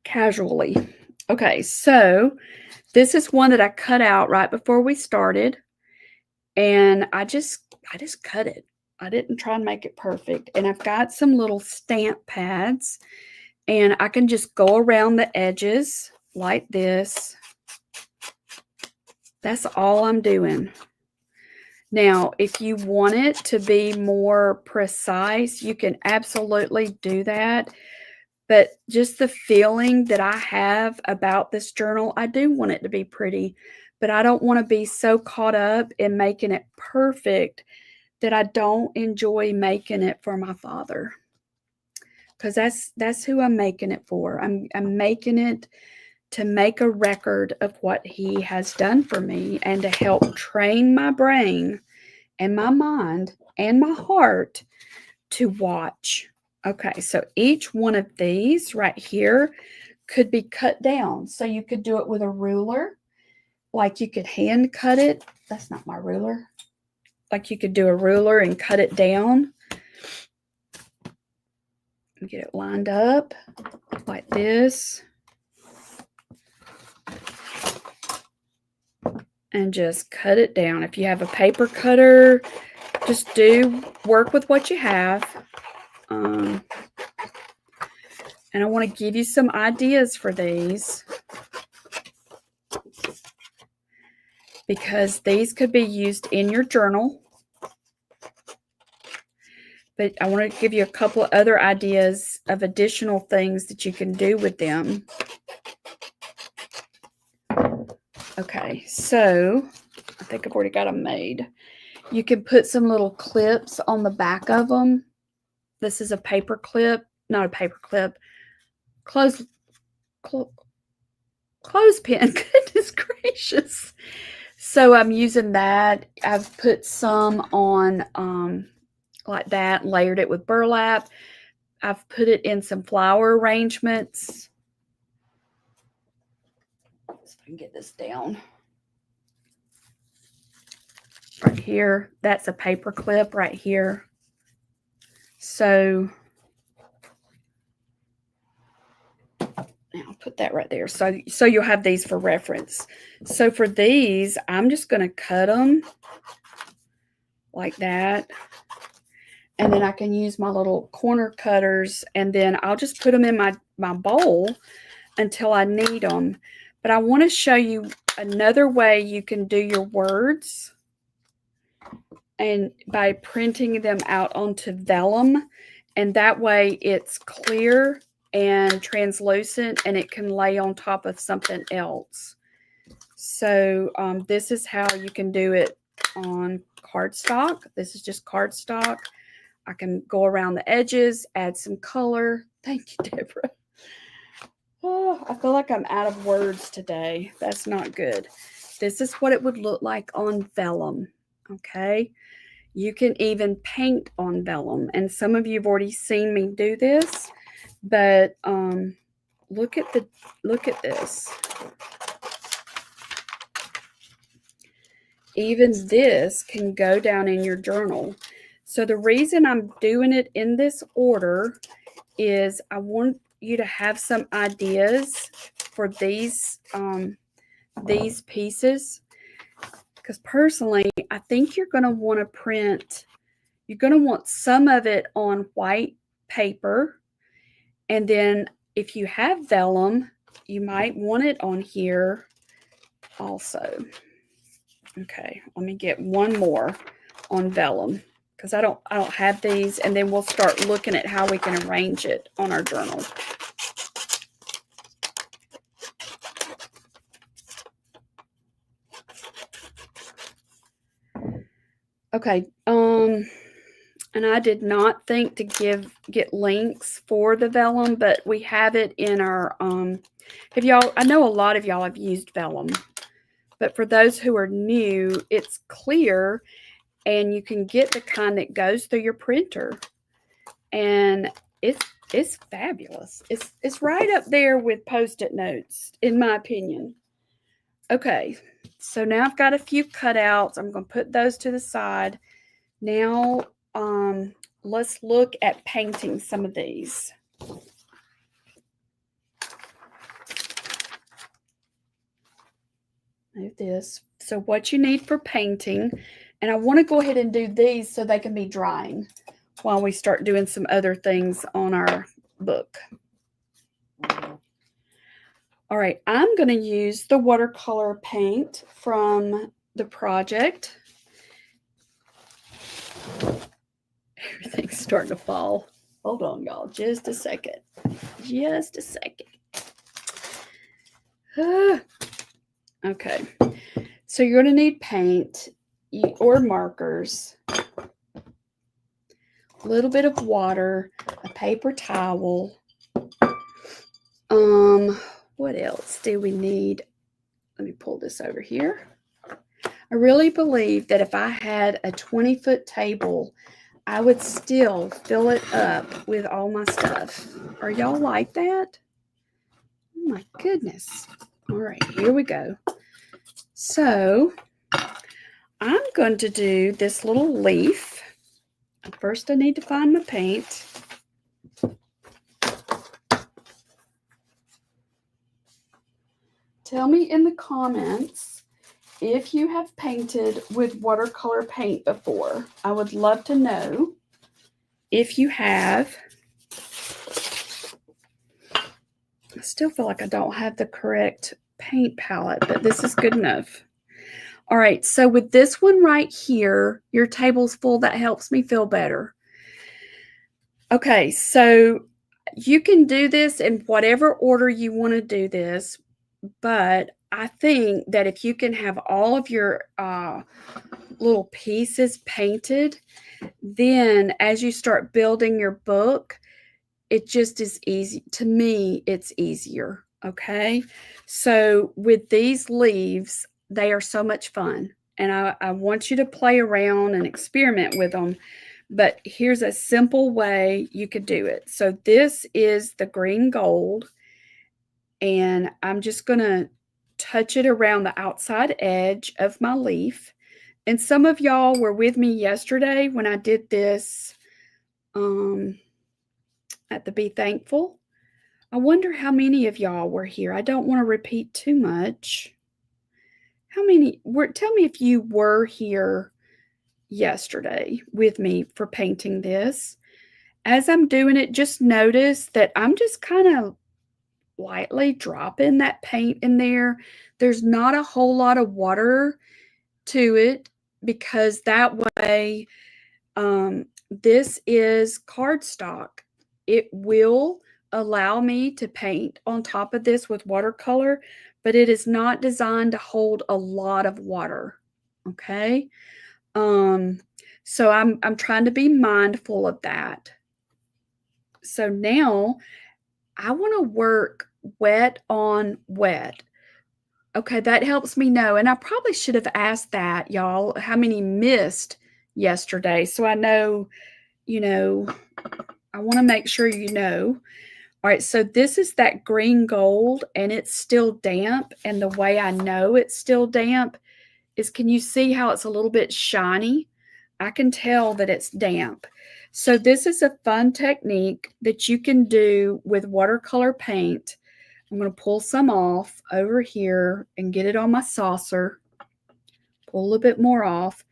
casually. Okay, so this is one that I cut out right before we started. And I just cut it. I didn't try and make it perfect. And I've got some little stamp pads. And I can just go around the edges like this. That's all I'm doing. Now, if you want it to be more precise, you can absolutely do that. But just the feeling that I have about this journal, I do want it to be pretty. But I don't want to be so caught up in making it perfect that I don't enjoy making it for my Father. Because that's who I'm making it for. I'm making it to make a record of what He has done for me and to help train my brain and my mind and my heart to watch. Okay, so each one of these right here could be cut down. So you could do it with a ruler, like you could hand cut it. That's not my ruler. Like you could do a ruler and cut it down. Get it lined up like this. And just cut it down. If you have a paper cutter, just work with what you have. And I want to give you some ideas for these, because these could be used in your journal. But I want to give you a couple of other ideas of additional things that you can do with them. Okay, so I think I've already got them made. You can put some little clips on the back of them. This is a paper clip, not a paper clip, clothespin. Goodness gracious. So I'm using that. I've put some on like that, layered it with burlap. I've put it in some flower arrangements. Let's see if I can get this down. Right here, that's a paper clip right here. So I'll put that right there. So you'll have these for reference. So for these, I'm just going to cut them like that. And then I can use my little corner cutters, and then I'll just put them in my bowl until I need them. But I want to show you another way you can do your words, and by printing them out onto vellum, and that way it's clear and translucent, and it can lay on top of something else. So this is how you can do it on cardstock. This is just cardstock. I can go around the edges, add some color. Thank you, Deborah. Oh, I feel like I'm out of words today. That's not good. This is what it would look like on vellum. Okay. You can even paint on vellum. And some of you have already seen me do this, but look at this. Even this can go down in your journal. So the reason I'm doing it in this order is I want you to have some ideas for these pieces. Because personally, I think you're going to want to print, you're going to want some of it on white paper. And then if you have vellum, you might want it on here also. Okay, let me get one more on vellum, because I don't have these, and then we'll start looking at how we can arrange it on our journal. Okay, and I did not think to get links for the vellum, but we have it in our I know a lot of y'all have used vellum, but for those who are new, it's clear, and you can get the kind that goes through your printer, and it's fabulous. It's right up there with Post-it notes, in my opinion. Okay, so now I've got a few cutouts. I'm going to put those to the side. Now let's look at painting some of these. Move this. So what you need for painting, and I want to go ahead and do these so they can be drying while we start doing some other things on our book. All right, I'm going to use the watercolor paint from the project. Everything's starting to fall. Hold on, y'all. Just a second. Just a second. Okay. So you're going to need paint or markers, a little bit of water, a paper towel. What else do we need? Let me pull this over here. I really believe that if I had a 20-foot table, I would still fill it up with all my stuff. Are y'all like that? Oh my goodness. All right, here we go. So I'm going to do this little leaf. First, I need to find my paint. Tell me in the comments if you have painted with watercolor paint before. I would love to know if you have. I still feel like I don't have the correct paint palette, but this is good enough. All right, so with this one right here, your table's full. That helps me feel better. Okay, so you can do this in whatever order you want to do this, but I think that if you can have all of your little pieces painted, then as you start building your book, it just is easy. To me, it's easier, okay? So with these leaves, they are so much fun, and I want you to play around and experiment with them. But here's a simple way you could do it. So this is the green gold, and I'm just going to touch it around the outside edge of my leaf. And some of y'all were with me yesterday when I did this at the Be Thankful. I wonder how many of y'all were here. I don't want to repeat too much. How many were, tell me if you were here yesterday with me for painting this. As I'm doing it, just notice that I'm just kind of lightly dropping that paint in there. There's not a whole lot of water to it because that way, this is cardstock. It will allow me to paint on top of this with watercolor, but it is not designed to hold a lot of water. Okay. So I'm trying to be mindful of that. So now I want to work wet on wet. Okay, that helps me know. And I probably should have asked that, y'all, how many missed yesterday. So I know, I want to make sure you know. All right, so this is that green gold and it's still damp. And the way I know it's still damp is, can you see how it's a little bit shiny? I can tell that it's damp. So this is a fun technique that you can do with watercolor paint. I'm going to pull some off over here and get it on my saucer. Pull a little bit more off.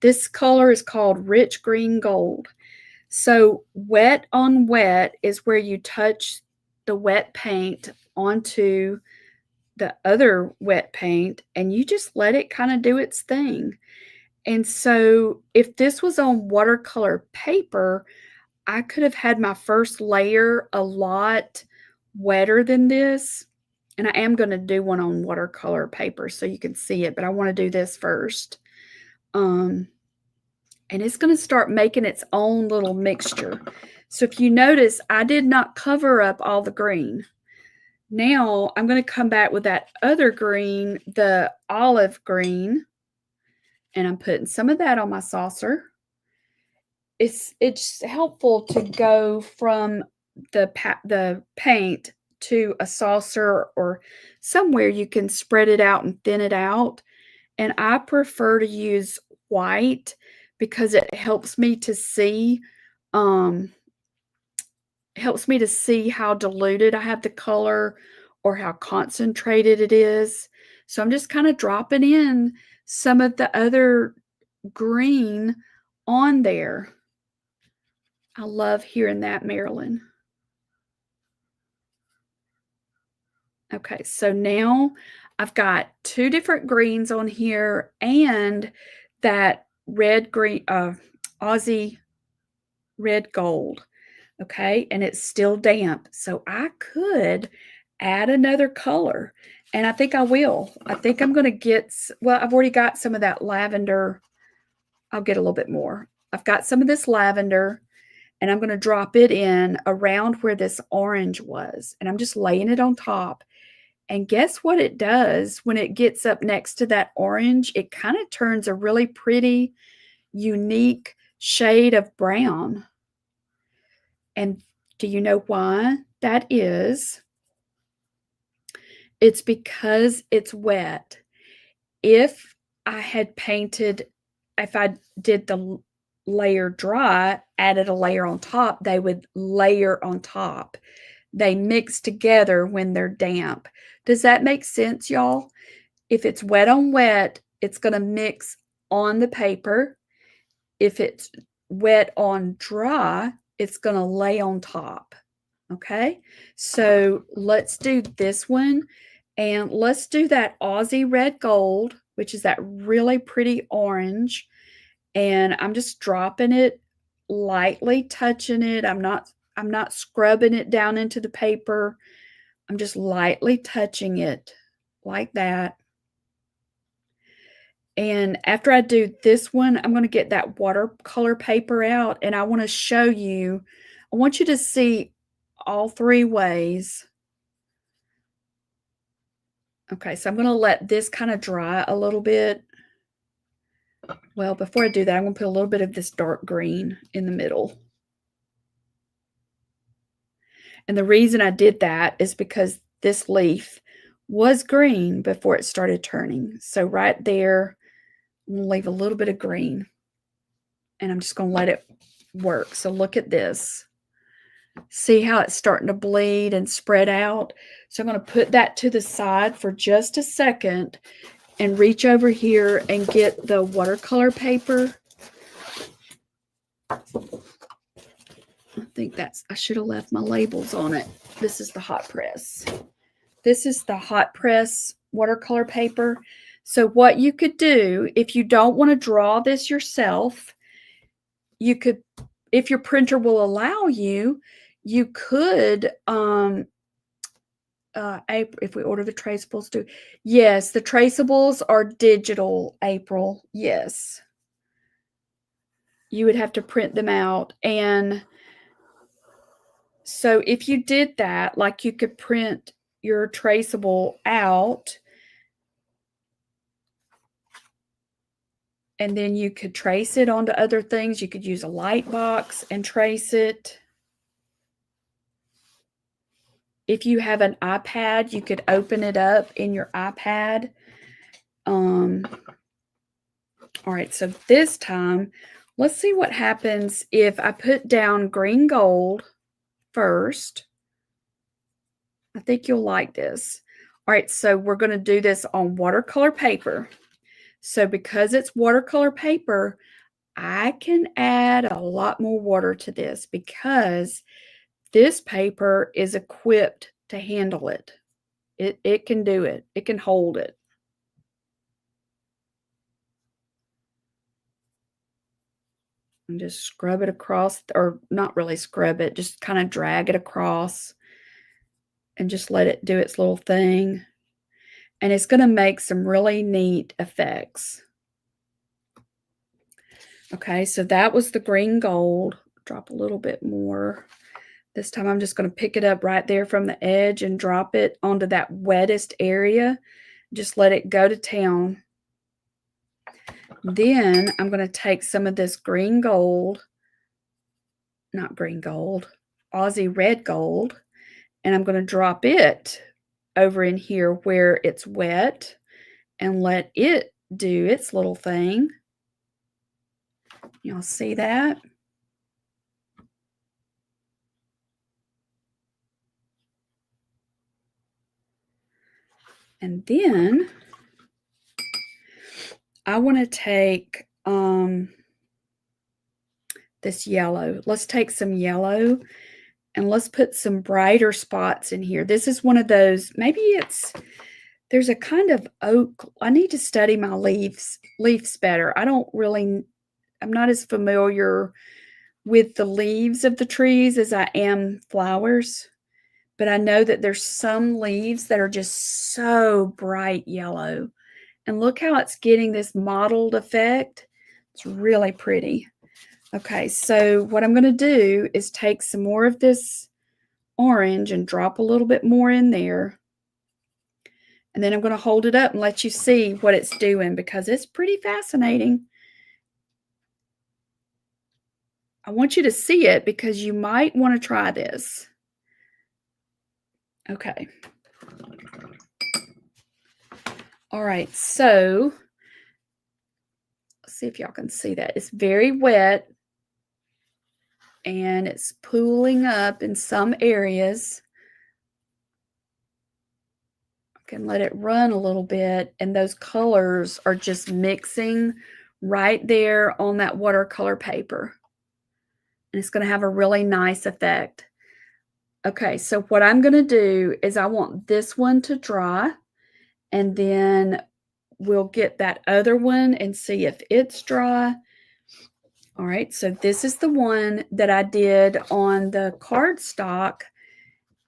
This color is called rich green gold. So wet on wet is where you touch the wet paint onto the other wet paint and you just let it kind of do its thing. And so if this was on watercolor paper, I could have had my first layer a lot wetter than this. And I am going to do one on watercolor paper so you can see it, but I want to do this first. And it's going to start making its own little mixture. So if you notice, I did not cover up all the green. Now I'm going to come back with that other green, the olive green, and I'm putting some of that on my saucer. It's helpful to go from the paint to a saucer or somewhere you can spread it out and thin it out. And I prefer to use white because it helps me to see how diluted I have the color or how concentrated it is. So I'm just kind of dropping in some of the other green on there. I love hearing that, Marilyn. Okay, so now I've got two different greens on here and that red green, Aussie red gold. Okay, and it's still damp. So I could add another color, and I think I will. I think I'm going to get, well, I've already got some of that lavender. I'll get a little bit more. I've got some of this lavender, and I'm going to drop it in around where this orange was, and I'm just laying it on top. And guess what it does when it gets up next to that orange? It kind of turns a really pretty, unique shade of brown. And do you know why that is? It's because it's wet. If I had painted, if I did the layer dry, added a layer on top, they would layer on top. They mix together when they're damp. Does that make sense, y'all? If it's wet on wet, it's going to mix on the paper. If it's wet on dry, it's going to lay on top. Okay, so let's do this one, and let's do that Aussie red gold, which is that really pretty orange. And I'm just dropping it, lightly touching it. I'm not scrubbing it down into the paper. I'm just lightly touching it like that. And after I do this one, I'm going to get that watercolor paper out, and I want to show you, I want you to see all three ways. Okay, so I'm going to let this kind of dry a little bit. Well, before I do that, I'm going to put a little bit of this dark green in the middle. And the reason I did that is because this leaf was green before it started turning. So right there, I'm going to leave a little bit of green. And I'm just going to let it work. So look at this. See how it's starting to bleed and spread out? So I'm going to put that to the side for just a second and reach over here and get the watercolor paper. I think I should have left my labels on it. This is the hot press. This is the hot press watercolor paper. So what you could do, if you don't want to draw this yourself, you could, if your printer will allow you, you could, if we order the traceables too. Yes, the traceables are digital, April. Yes. You would have to print them out. And so if you did that, like you could print your traceable out, and then you could trace it onto other things. You could use a light box and trace it. If you have an iPad, you could open it up in your iPad. All right, so this time, let's see what happens if I put down green gold first. I think you'll like this. All right, so we're going to do this on watercolor paper. So because it's watercolor paper, I can add a lot more water to this because this paper is equipped to handle it. It can do it. It can hold it. And just scrub it across, or not really scrub it, just kind of drag it across and just let it do its little thing. And it's going to make some really neat effects. Okay, so that was the green gold. Drop a little bit more. This time I'm just going to pick it up right there from the edge and drop it onto that wettest area. Just let it go to town. Then I'm going to take some of this green gold, not green gold, Aussie red gold, and I'm going to drop it over in here where it's wet and let it do its little thing. Y'all see that? And then I want to take this yellow. Let's take some yellow and let's put some brighter spots in here. This is one of those, maybe there's a kind of oak. I need to study my leaves better. I'm not as familiar with the leaves of the trees as I am flowers, but I know that there's some leaves that are just so bright yellow. And look how it's getting this mottled effect. It's really pretty. Okay, so what I'm going to do is take some more of this orange and drop a little bit more in there. And then I'm going to hold it up and let you see what it's doing because it's pretty fascinating. I want you to see it because you might want to try this. Okay. All right, so let's see if y'all can see that. It's very wet and it's pooling up in some areas. I can let it run a little bit, and those colors are just mixing right there on that watercolor paper. And it's going to have a really nice effect. Okay, so what I'm going to do is I want this one to dry, and then we'll get that other one and see if it's dry. All right, so this is the one that I did on the cardstock,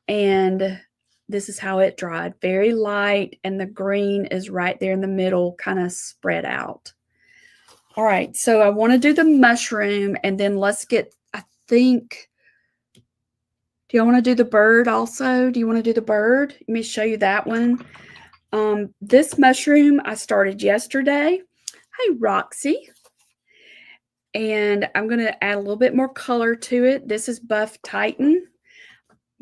and this is how it dried. Very light, and the green is right there in the middle, kind of spread out. All right, so I want to do the mushroom, and then let's get, I think, do you want to do the bird also? Do you want to do the bird? Let me show you that one. This mushroom I started yesterday. Hey, Roxy. And I'm going to add a little bit more color to it. This is Buff Titan.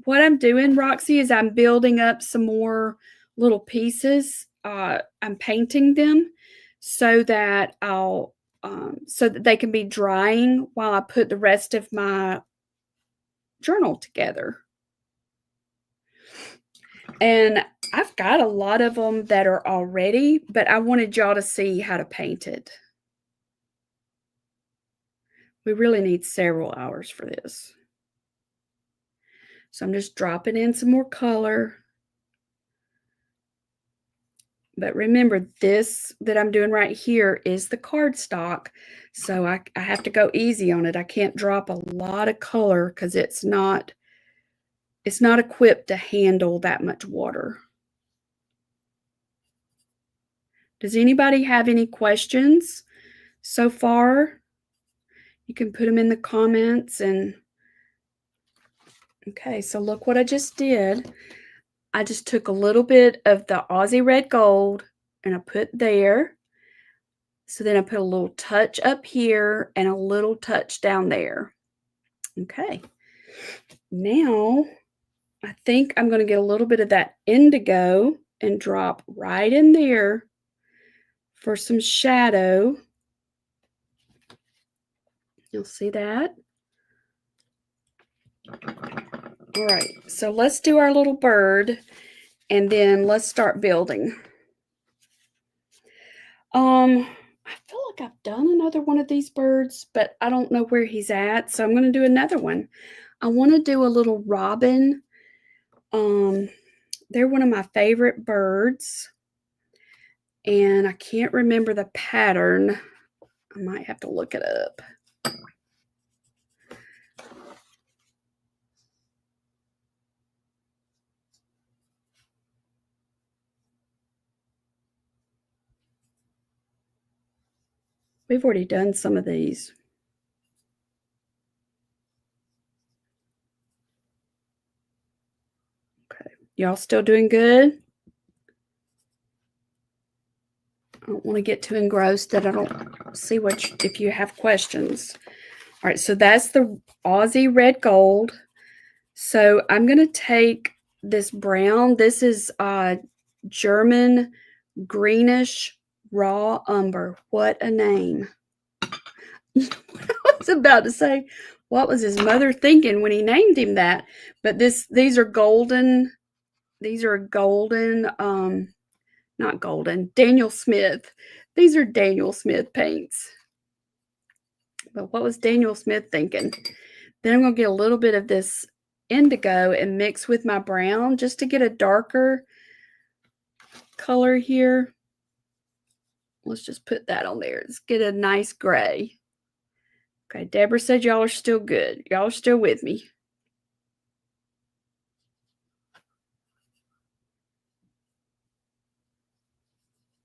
What I'm doing, Roxy, is I'm building up some more little pieces. I'm painting them so that so that they can be drying while I put the rest of my journal together. And I've got a lot of them that are already, but I wanted y'all to see how to paint it. We really need several hours for this. So I'm just dropping in some more color. But remember, this that I'm doing right here is the cardstock. So I have to go easy on it. I can't drop a lot of color because it's not equipped to handle that much water. Does anybody have any questions so far? You can put them in the comments. And okay, so look what I just did. I just took a little bit of the Aussie Red Gold and I put there. So then I put a little touch up here and a little touch down there. Okay. Now I think I'm going to get a little bit of that indigo and drop right in there for some shadow. You'll see that. All right, so let's do our little bird and then let's start building. I feel like I've done another one of these birds, but I don't know where he's at, so I'm going to do another one. I want to do a little robin. They're one of my favorite birds, and I can't remember the pattern. I might have to look it up. We've already done some of these. Okay, y'all still doing good? I don't want to get too engrossed that I don't see if you have questions. All right, so that's the Aussie Red Gold. So I'm going to take this brown. This is German greenish raw umber. What a name. I was about to say, what was his mother thinking when he named him that? But these are golden. These are golden, not golden, Daniel Smith. These are Daniel Smith paints. But what was Daniel Smith thinking? Then I'm going to get a little bit of this indigo and mix with my brown just to get a darker color here. Let's just put that on there. Let's get a nice gray. Okay, Deborah said y'all are still good. Y'all are still with me.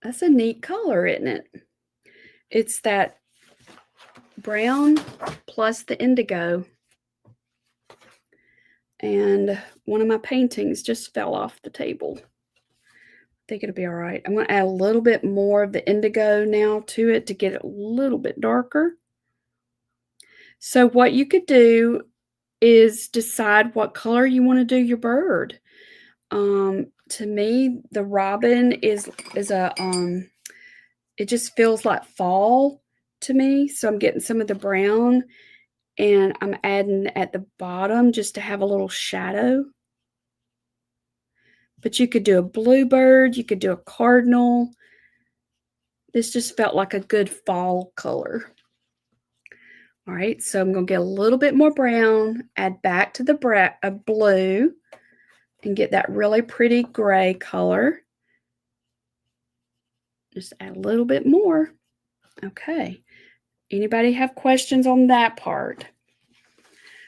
That's a neat color, isn't it? It's that brown plus the indigo. And one of my paintings just fell off the table. think it'll be all right. I'm going to add a little bit more of the indigo now to it to get it a little bit darker. So what you could do is decide what color you want to do your bird. To me, the robin is a it just feels like fall to me. So I'm getting some of the brown and I'm adding at the bottom just to have a little shadow. But you could do a bluebird, you could do a cardinal. This just felt like a good fall color. All right, so I'm going to get a little bit more brown, add back to the blue, and get that really pretty gray color. Just add a little bit more. Okay. Anybody have questions on that part?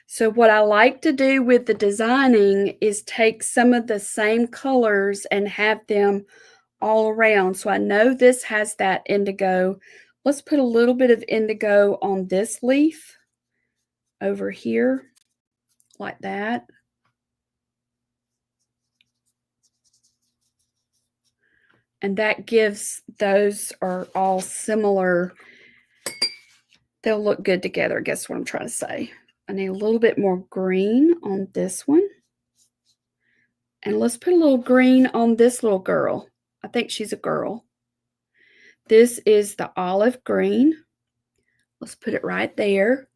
So what I like to do with the designing is take some of the same colors and have them all around. So I know this has that indigo. Let's put a little bit of indigo on this leaf over here, like that. And that gives, those are all similar. They'll look good together, I guess what I'm trying to say. I need a little bit more green on this one. And let's put a little green on this little girl. I think she's a girl. This is the olive green. Let's put it right there.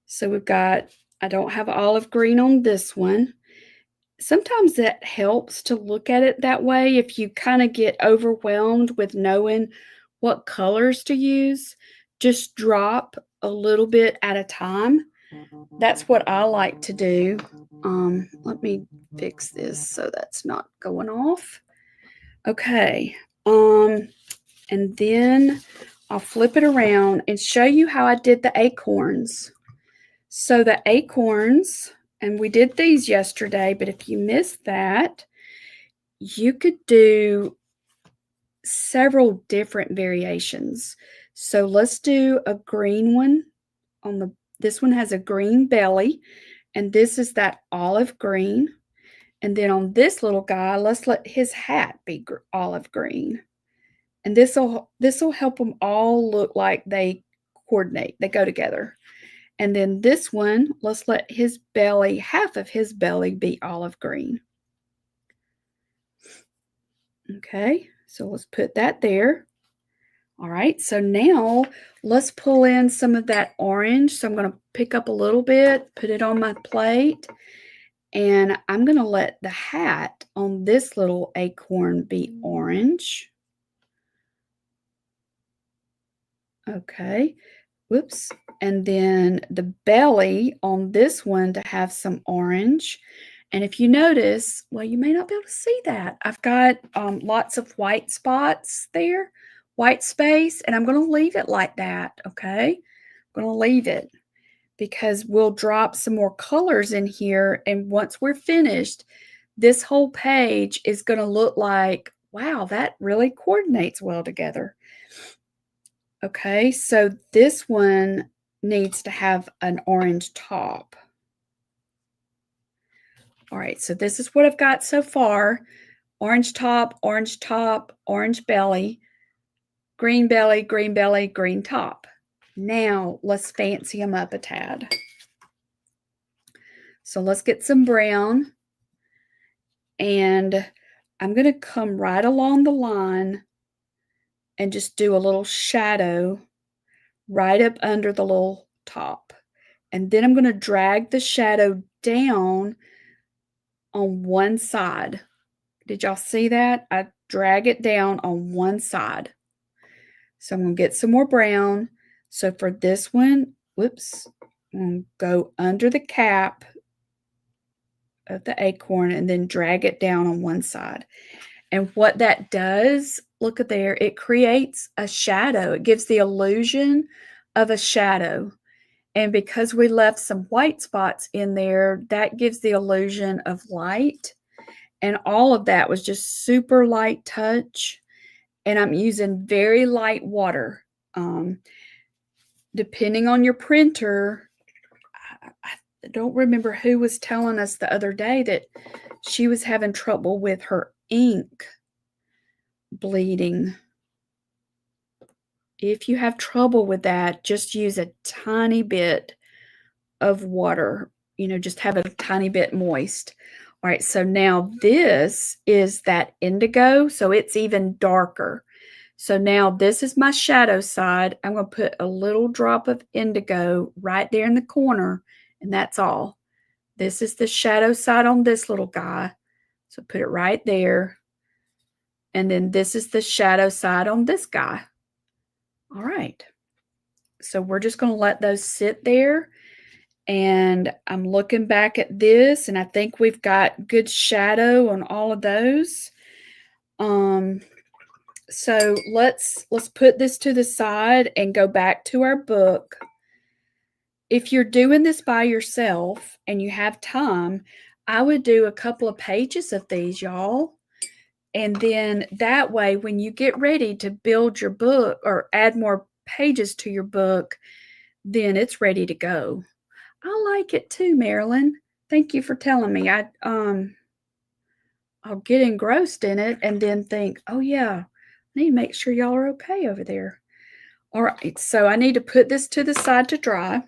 So we've got, I don't have olive green on this one. Sometimes that helps to look at it that way if you kind of get overwhelmed with knowing what colors to use. Just drop a little bit at a time. That's what I like to do. Let me fix this so that's not going off. Okay. And then I'll flip it around and show you how I did the acorns. So the acorns, and we did these yesterday, but if you missed that, you could do several different variations. So let's do a green one on the, this one has a green belly, and this is that olive green. And then on this little guy, let's let his hat be olive green. And this will help them all look like they coordinate, they go together. And then this one, let's let his belly, half of his belly be olive green. Okay, so let's put that there. All right, so now let's pull in some of that orange. So I'm going to pick up a little bit, put it on my plate, and I'm going to let the hat on this little acorn be orange. Okay, whoops. And then the belly on this one to have some orange. And if you notice, well, you may not be able to see that. I've got lots of white spots there, white space, and I'm going to leave it like that, okay? I'm going to leave it because we'll drop some more colors in here. And once we're finished, this whole page is going to look like, wow, that really coordinates well together. Okay, so this one needs to have an orange top. All right, so this is what I've got so far. Orange top, orange belly, green belly, green top. Now let's fancy them up a tad. So let's get some brown, and I'm going to come right along the line and just do a little shadow right up under the little top. And then I'm going to drag the shadow down on one side. Did y'all see that? I drag it down on one side. So I'm going to get some more brown. So for this one, whoops, I'm going to go under the cap of the acorn and then drag it down on one side. And what that does, look at there, it creates a shadow. It gives the illusion of a shadow. And because we left some white spots in there, that gives the illusion of light. And all of that was just super light touch. And I'm using very light water. Depending on your printer, I don't remember who was telling us the other day that she was having trouble with her ink bleeding. If you have trouble with that, just use a tiny bit of water, just have it a tiny bit moist. All right, so now this is that indigo, so it's even darker. So now this is my shadow side. I'm going to put a little drop of indigo right there in the corner, and that's all. This is the shadow side on this little guy. So put it right there. And then this is the shadow side on this guy. All right. So we're just going to let those sit there. And I'm looking back at this, and I think we've got good shadow on all of those. So let's put this to the side and go back to our book. If you're doing this by yourself and you have time, I would do a couple of pages of these, y'all. And then that way, when you get ready to build your book or add more pages to your book, then it's ready to go. I like it too, Marilyn. Thank you for telling me. I'll get engrossed in it and then think, oh yeah, I need to make sure y'all are okay over there. All right, so I need to put this to the side to dry.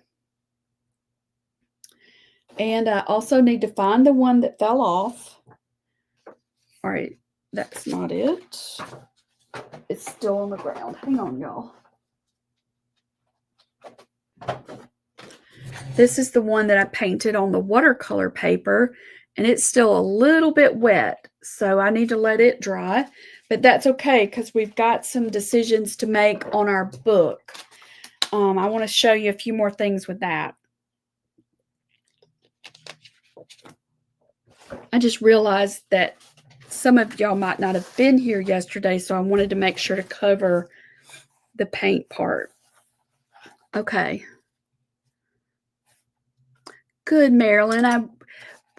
And I also need to find the one that fell off. All right, that's not it. It's still on the ground. Hang on, y'all. This is the one that I painted on the watercolor paper, and it's still a little bit wet, so I need to let it dry. But that's okay because we've got some decisions to make on our book. I want to show you a few more things with that. I just realized that some of y'all might not have been here yesterday, so I wanted to make sure to cover the paint part. Okay. Good, Marilyn. I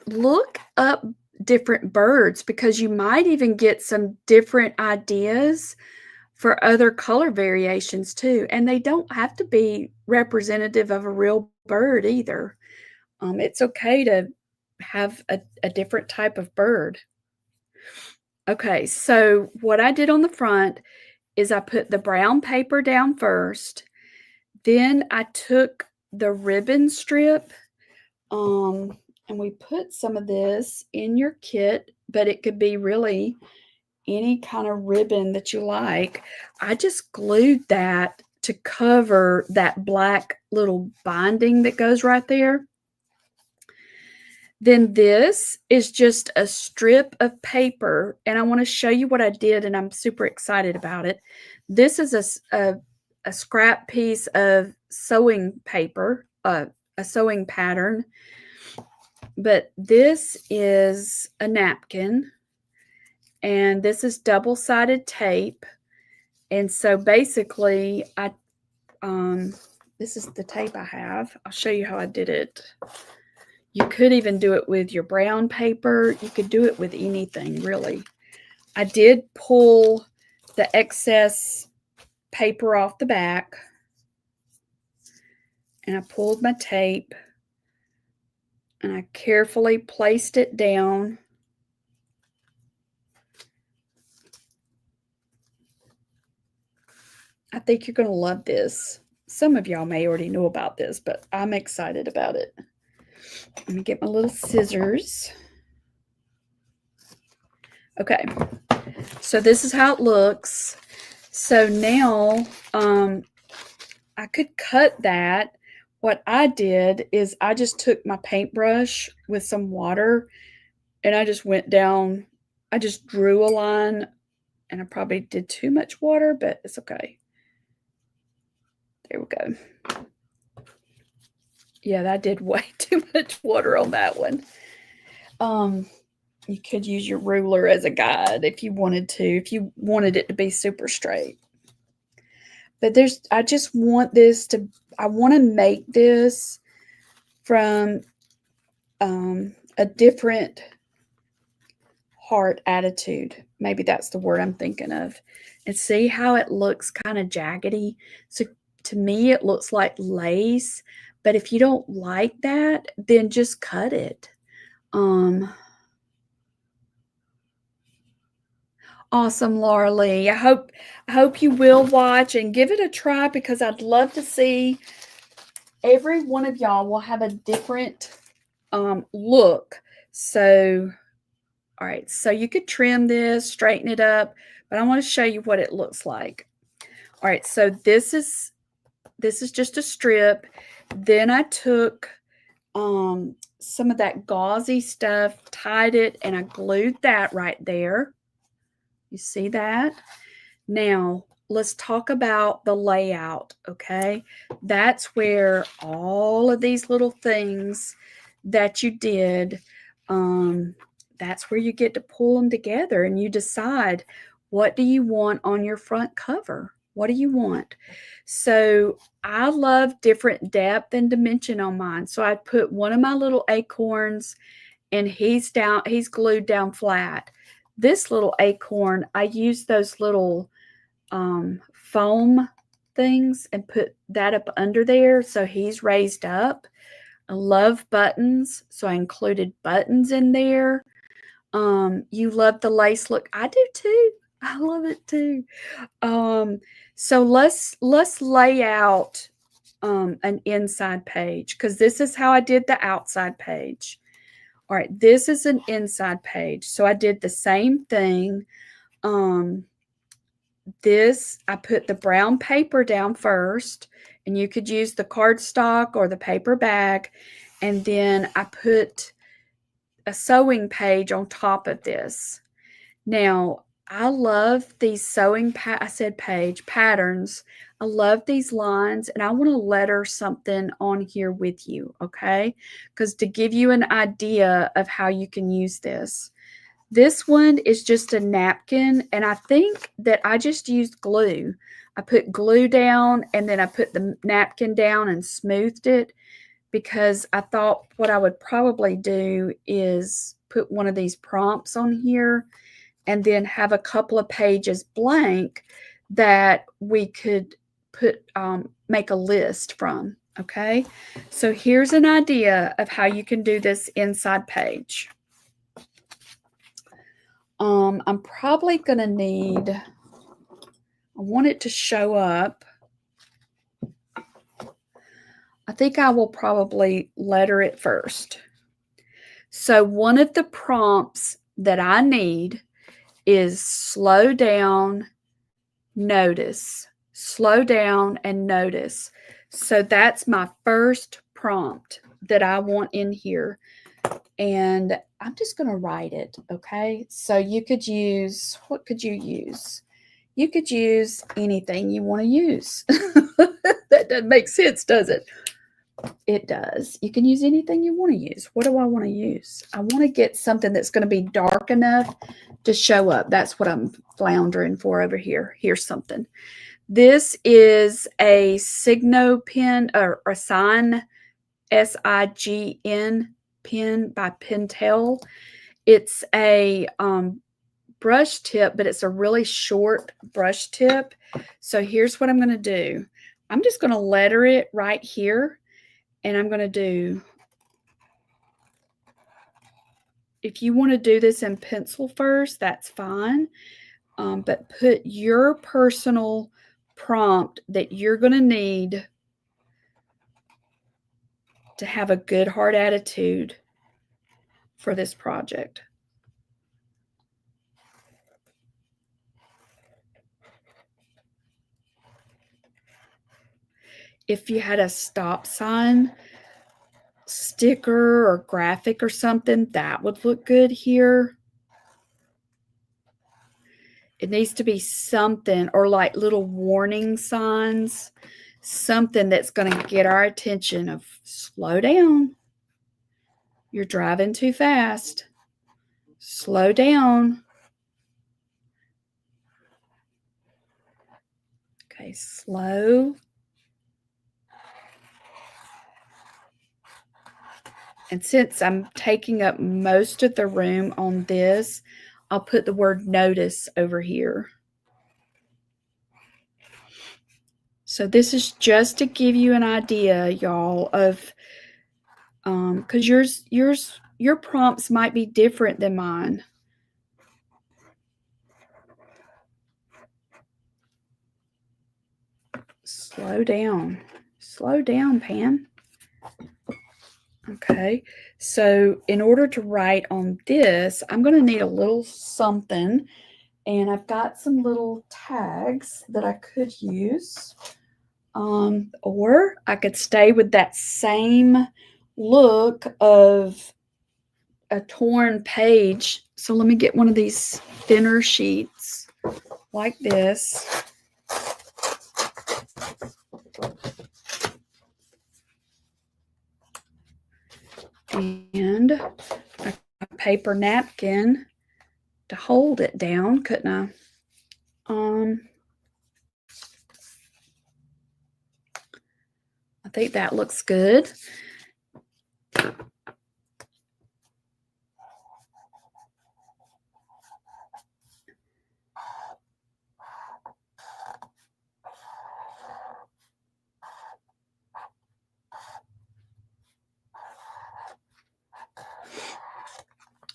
look up different birds because you might even get some different ideas for other color variations too. And they don't have to be representative of a real bird either. It's okay to have a different type of bird. Okay, so what I did on the front is I put the brown paper down first. Then I took the ribbon strip, and we put some of this in your kit, but it could be really any kind of ribbon that you like. I just glued that to cover that black little binding that goes right there. Then this is just a strip of paper, and I want to show you what I did, and I'm super excited about it. This is a scrap piece of sewing paper, a sewing pattern, but this is a napkin, and this is double-sided tape. And so basically, this is the tape I have. I'll show you how I did it. You could even do it with your brown paper. You could do it with anything, really. I did pull the excess paper off the back, and I pulled my tape, and I carefully placed it down. I think you're going to love this. Some of y'all may already know about this, but I'm excited about it. Let me get my little scissors. Okay, so this is how it looks. So now I could cut that. What I did is I just took my paintbrush with some water, and I just went down. I just drew a line, and I probably did too much water, but it's okay. There we go. Yeah, that did way too much water on that one. You could use your ruler as a guide if you wanted to, if you wanted it to be super straight. But I just want this to, I want to make this from a different heart attitude. Maybe that's the word I'm thinking of. And see how it looks kind of jaggedy? So to me, it looks like lace. But if you don't like that, then just cut it. Awesome, Laura Lee. I hope you will watch and give it a try because I'd love to see every one of y'all will have a different look. So, all right, so you could trim this, straighten it up, but I want to show you what it looks like. All right, so this is just a strip. Then I took some of that gauzy stuff, tied it, and I glued that right there. You see that? Now, let's talk about the layout, okay? That's where all of these little things that you did, that's where you get to pull them together and you decide, what do you want on your front cover? What do you want? So I love different depth and dimension on mine. So I put one of my little acorns and he's glued down flat. This little acorn, I used those little foam things and put that up under there, so he's raised up. I love buttons, so I included buttons in there. You love the lace look. I do too. I love it too. So let's lay out an inside page, because this is how I did the outside page. All right, this is an inside page. So I did the same thing. This, I put the brown paper down first, and you could use the cardstock or the paper bag. And then I put a sewing page on top of this. Now, I love these page patterns. I love these lines, and I want to letter something on here with you, okay? Because to give you an idea of how you can use this. This one is just a napkin, and I think that I just used glue. I put glue down, and then I put the napkin down and smoothed it, because I thought what I would probably do is put one of these prompts on here and then have a couple of pages blank that we could make a list from, okay? So here's an idea of how you can do this inside page. I'm probably going to need, I want it to show up. I think I will probably letter it first. So one of the prompts that I need is slow down, notice. Slow down and notice. So that's my first prompt that I want in here. And I'm just going to write it, okay? So you could use, what could you use? You could use anything you want to use. That doesn't make sense, does it? It does. You can use anything you want to use. What do I want to use? I want to get something that's going to be dark enough to show up. That's what I'm floundering for over here. Here's something. This is a Signo pen, or a Sign, SIGN pen by Pentel. It's a brush tip, but it's a really short brush tip. So here's what I'm going to do. I'm just going to letter it right here, and I'm going to do, if you want to do this in pencil first, that's fine. But put your personal prompt that you're going to need to have a good heart attitude for this project. If you had a stop sign sticker or graphic or something, that would look good here. It needs to be something, or like little warning signs, something that's going to get our attention of, slow down. You're driving too fast. Slow down. Okay, slow. And since I'm taking up most of the room on this, I'll put the word notice over here. So this is just to give you an idea, y'all, of because your prompts might be different than mine. Slow down. Slow down, Pam. Okay, so in order to write on this, I'm going to need a little something, and I've got some little tags that I could use, or I could stay with that same look of a torn page. So let me get one of these thinner sheets like this. And a paper napkin to hold it down, couldn't I? I think that looks good.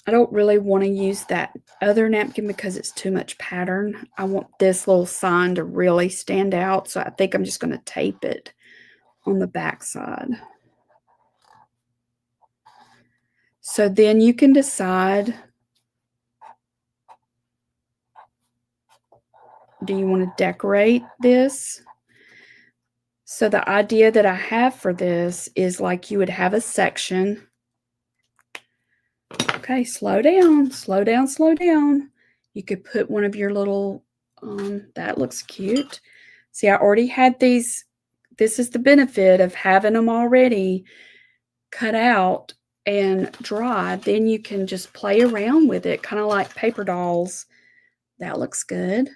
I don't really want to use that other napkin because it's too much pattern. I want this little sign to really stand out, so I think I'm just going to tape it on the back side. So then you can decide, do you want to decorate this? So the idea that I have for this is like you would have a section. Okay, slow down, slow down, slow down. You could put one of your little, that looks cute. See, I already had these. This is the benefit of having them already cut out and dry. Then you can just play around with it, kind of like paper dolls. That looks good.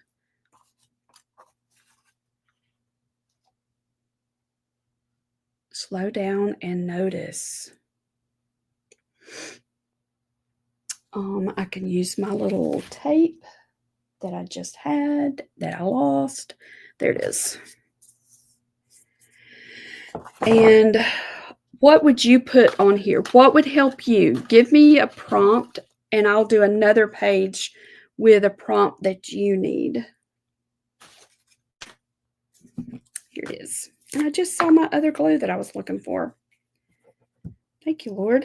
Slow down and notice. I can use my little tape that I just had that I lost. There it is. And what would you put on here? What would help you? Give me a prompt and I'll do another page with a prompt that you need. Here it is. And I just saw my other glue that I was looking for. Thank you, Lord.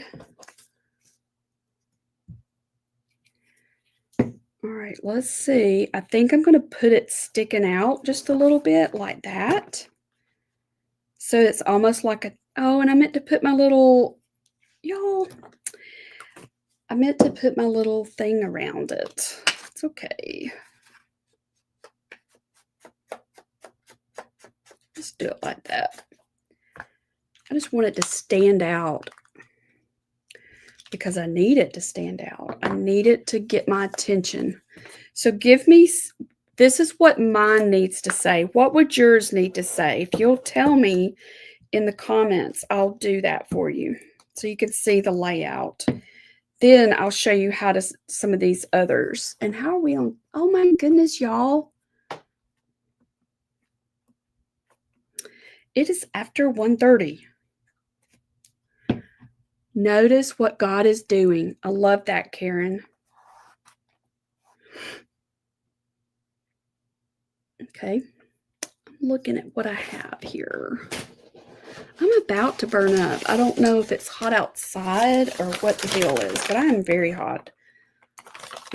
All right, let's see. I think I'm going to put it sticking out just a little bit like that. So it's almost like a, oh, and I meant to put my little, y'all, I meant to put my little thing around it. It's okay. Let's do it like that. I just want it to stand out because I need it to stand out. I need it to get my attention. So give me, this is what mine needs to say. What would yours need to say? If you'll tell me in the comments, I'll do that for you so you can see the layout. Then I'll show you how to some of these others. And how are we on? Oh my goodness, y'all. It is after 1:30. Notice what God is doing. I love that, Karen. Okay. I'm looking at what I have here. I'm about to burn up. I don't know if it's hot outside or what the deal is, but I am very hot.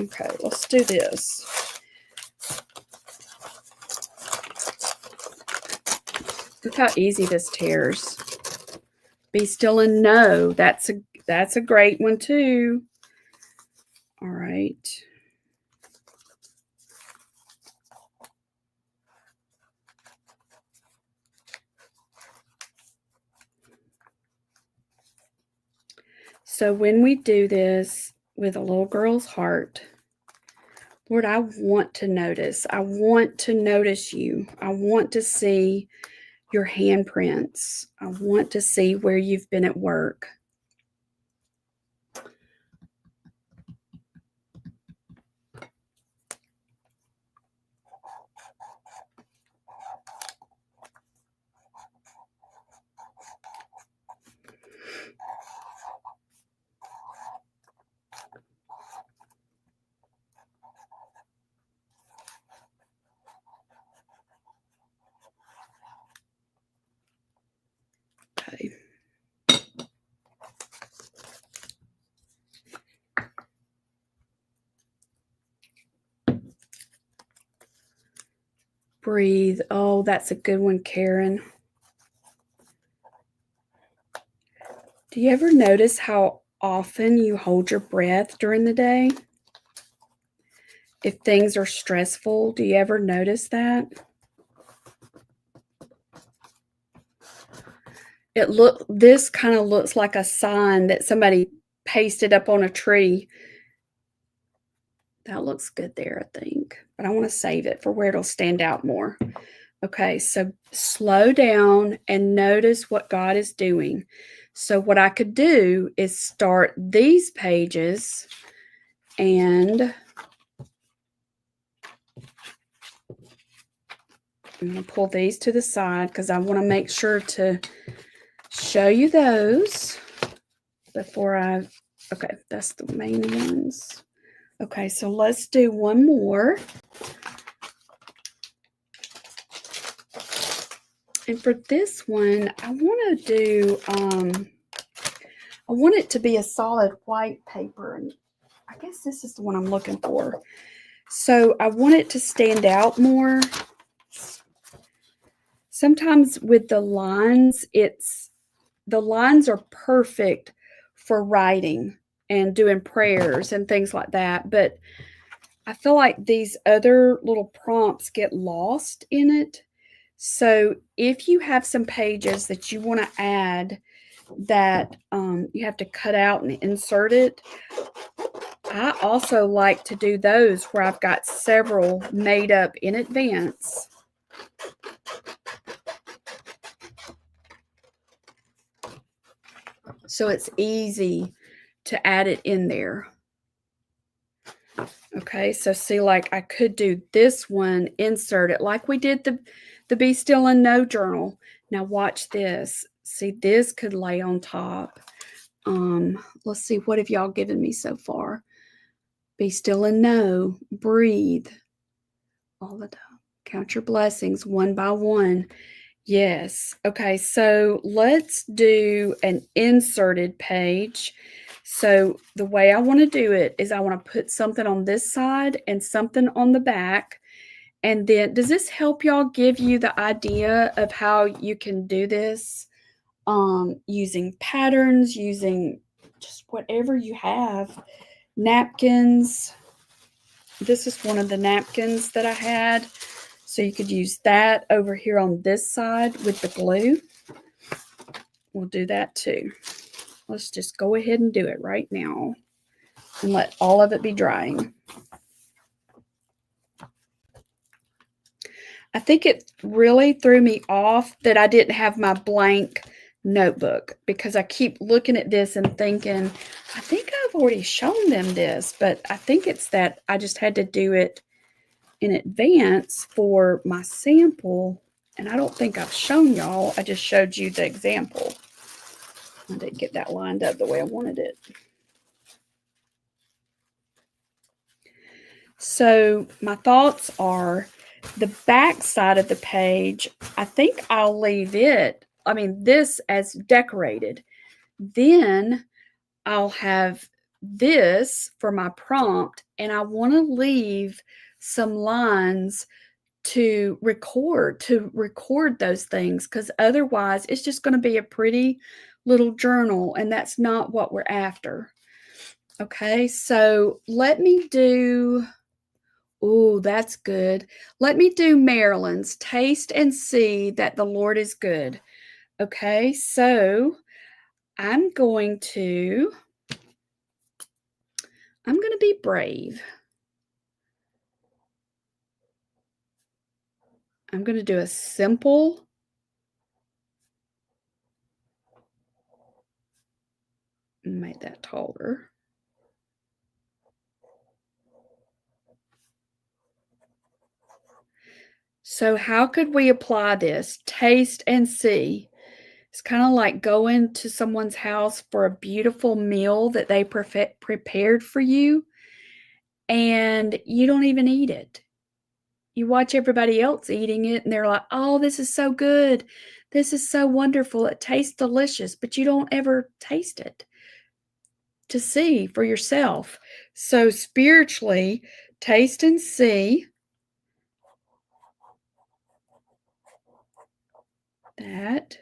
Okay, let's do this. Look how easy this tears. Be still and know. That's a great one too. All right. So when we do this with a little girl's heart, Lord, I want to notice. I want to notice you. I want to see your handprints. I want to see where you've been at work. Breathe. Oh, that's a good one, Karen. Do you ever notice how often you hold your breath during the day? If things are stressful, do you ever notice that? This kind of looks like a sign that somebody pasted up on a tree. That looks good there, I think, but I want to save it for where it'll stand out more. Okay, so slow down and notice what God is doing. So what I could do is start these pages and I'm going to pull these to the side because I want to make sure to show you those before okay, that's the main ones. Okay, so let's do one more. And for this one, I want to do, I want it to be a solid white paper. And I guess this is the one I'm looking for. So I want it to stand out more. Sometimes with the lines, the lines are perfect for writing and doing prayers and things like that. But I feel like these other little prompts get lost in it. So if you have some pages that you want to add that you have to cut out and insert it, I also like to do those where I've got several made up in advance. So it's easy to add it in there. Okay, so see, like I could do this one, insert it like we did the Be Still and Know journal. Now watch this. See, this could lay on top. Let's see, what have y'all given me so far? Be still and know, breathe all the time. Count your blessings one by one. Yes. Okay, so let's do an inserted page. So the way I want to do it is I want to put something on this side and something on the back. And then does this help y'all give you the idea of how you can do this? Using patterns, using just whatever you have. Napkins. This is one of the napkins that I had. So you could use that over here on this side with the glue. We'll do that too. Let's just go ahead and do it right now and let all of it be drying. I think it really threw me off that I didn't have my blank notebook because I keep looking at this and thinking, I think I've already shown them this, but I think it's that I just had to do it in advance for my sample, and I don't think I've shown y'all. I just showed you the example. I didn't get that lined up the way I wanted it. So my thoughts are the back side of the page, I think I'll leave this as decorated. Then I'll have this for my prompt, and I want to leave some lines to record those things, because otherwise it's just going to be a pretty little journal, and that's not what we're after. Okay, so let me do, oh, that's good. Let me do Marilyn's Taste and See That the Lord is Good. Okay, so I'm going to be brave. I'm going to do a simple make that taller. So how could we apply this? Taste and see. It's kind of like going to someone's house for a beautiful meal that they prepared for you, and you don't even eat it. You watch everybody else eating it, and they're like, oh, this is so good. This is so wonderful. It tastes delicious, but you don't ever taste it to see for yourself. So spiritually, taste and see that.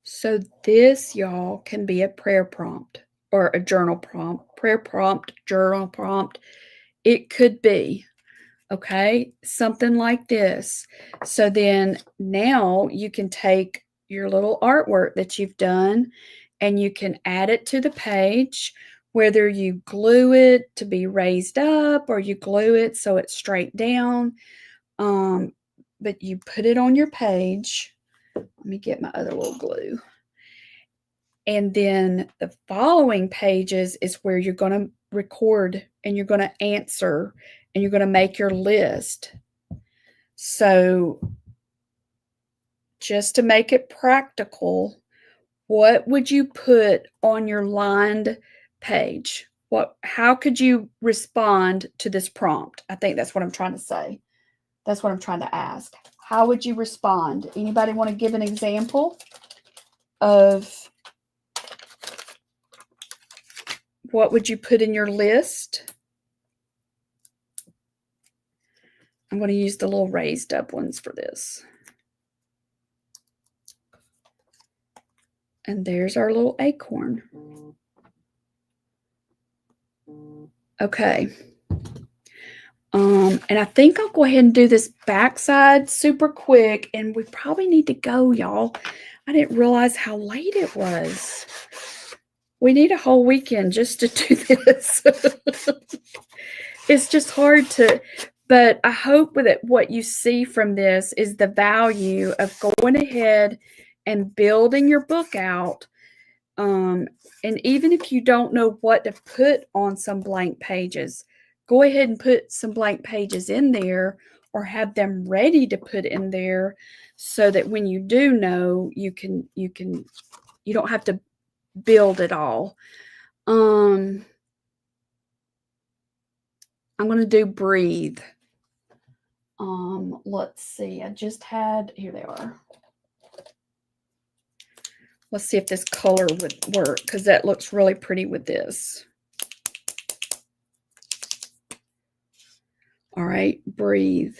So this, y'all, can be a prayer prompt or a journal prompt, prayer prompt, journal prompt. It could be, okay, something like this. So then now you can take your little artwork that you've done and you can add it to the page, whether you glue it to be raised up or you glue it so it's straight down. But you put it on your page. Let me get my other little glue. And then the following pages is where you're going to record and you're going to answer and you're going to make your list. So just to make it practical, what would you put on your lined page? How could you respond to this prompt? I think that's what I'm trying to say. That's what I'm trying to ask. How would you respond? Anybody want to give an example of what would you put in your list? I'm going to use the little raised up ones for this. And there's our little acorn. Okay. And I think I'll go ahead and do this backside super quick. And we probably need to go, y'all. I didn't realize how late it was. We need a whole weekend just to do this. It's just hard to, but I hope that what you see from this is the value of going ahead and building your book out. And even if you don't know what to put on some blank pages, go ahead and put some blank pages in there or have them ready to put in there so that when you do know, you don't have to build it all. I'm going to do breathe. Let's see. Here they are. Let's see if this color would work because that looks really pretty with this. All right, breathe.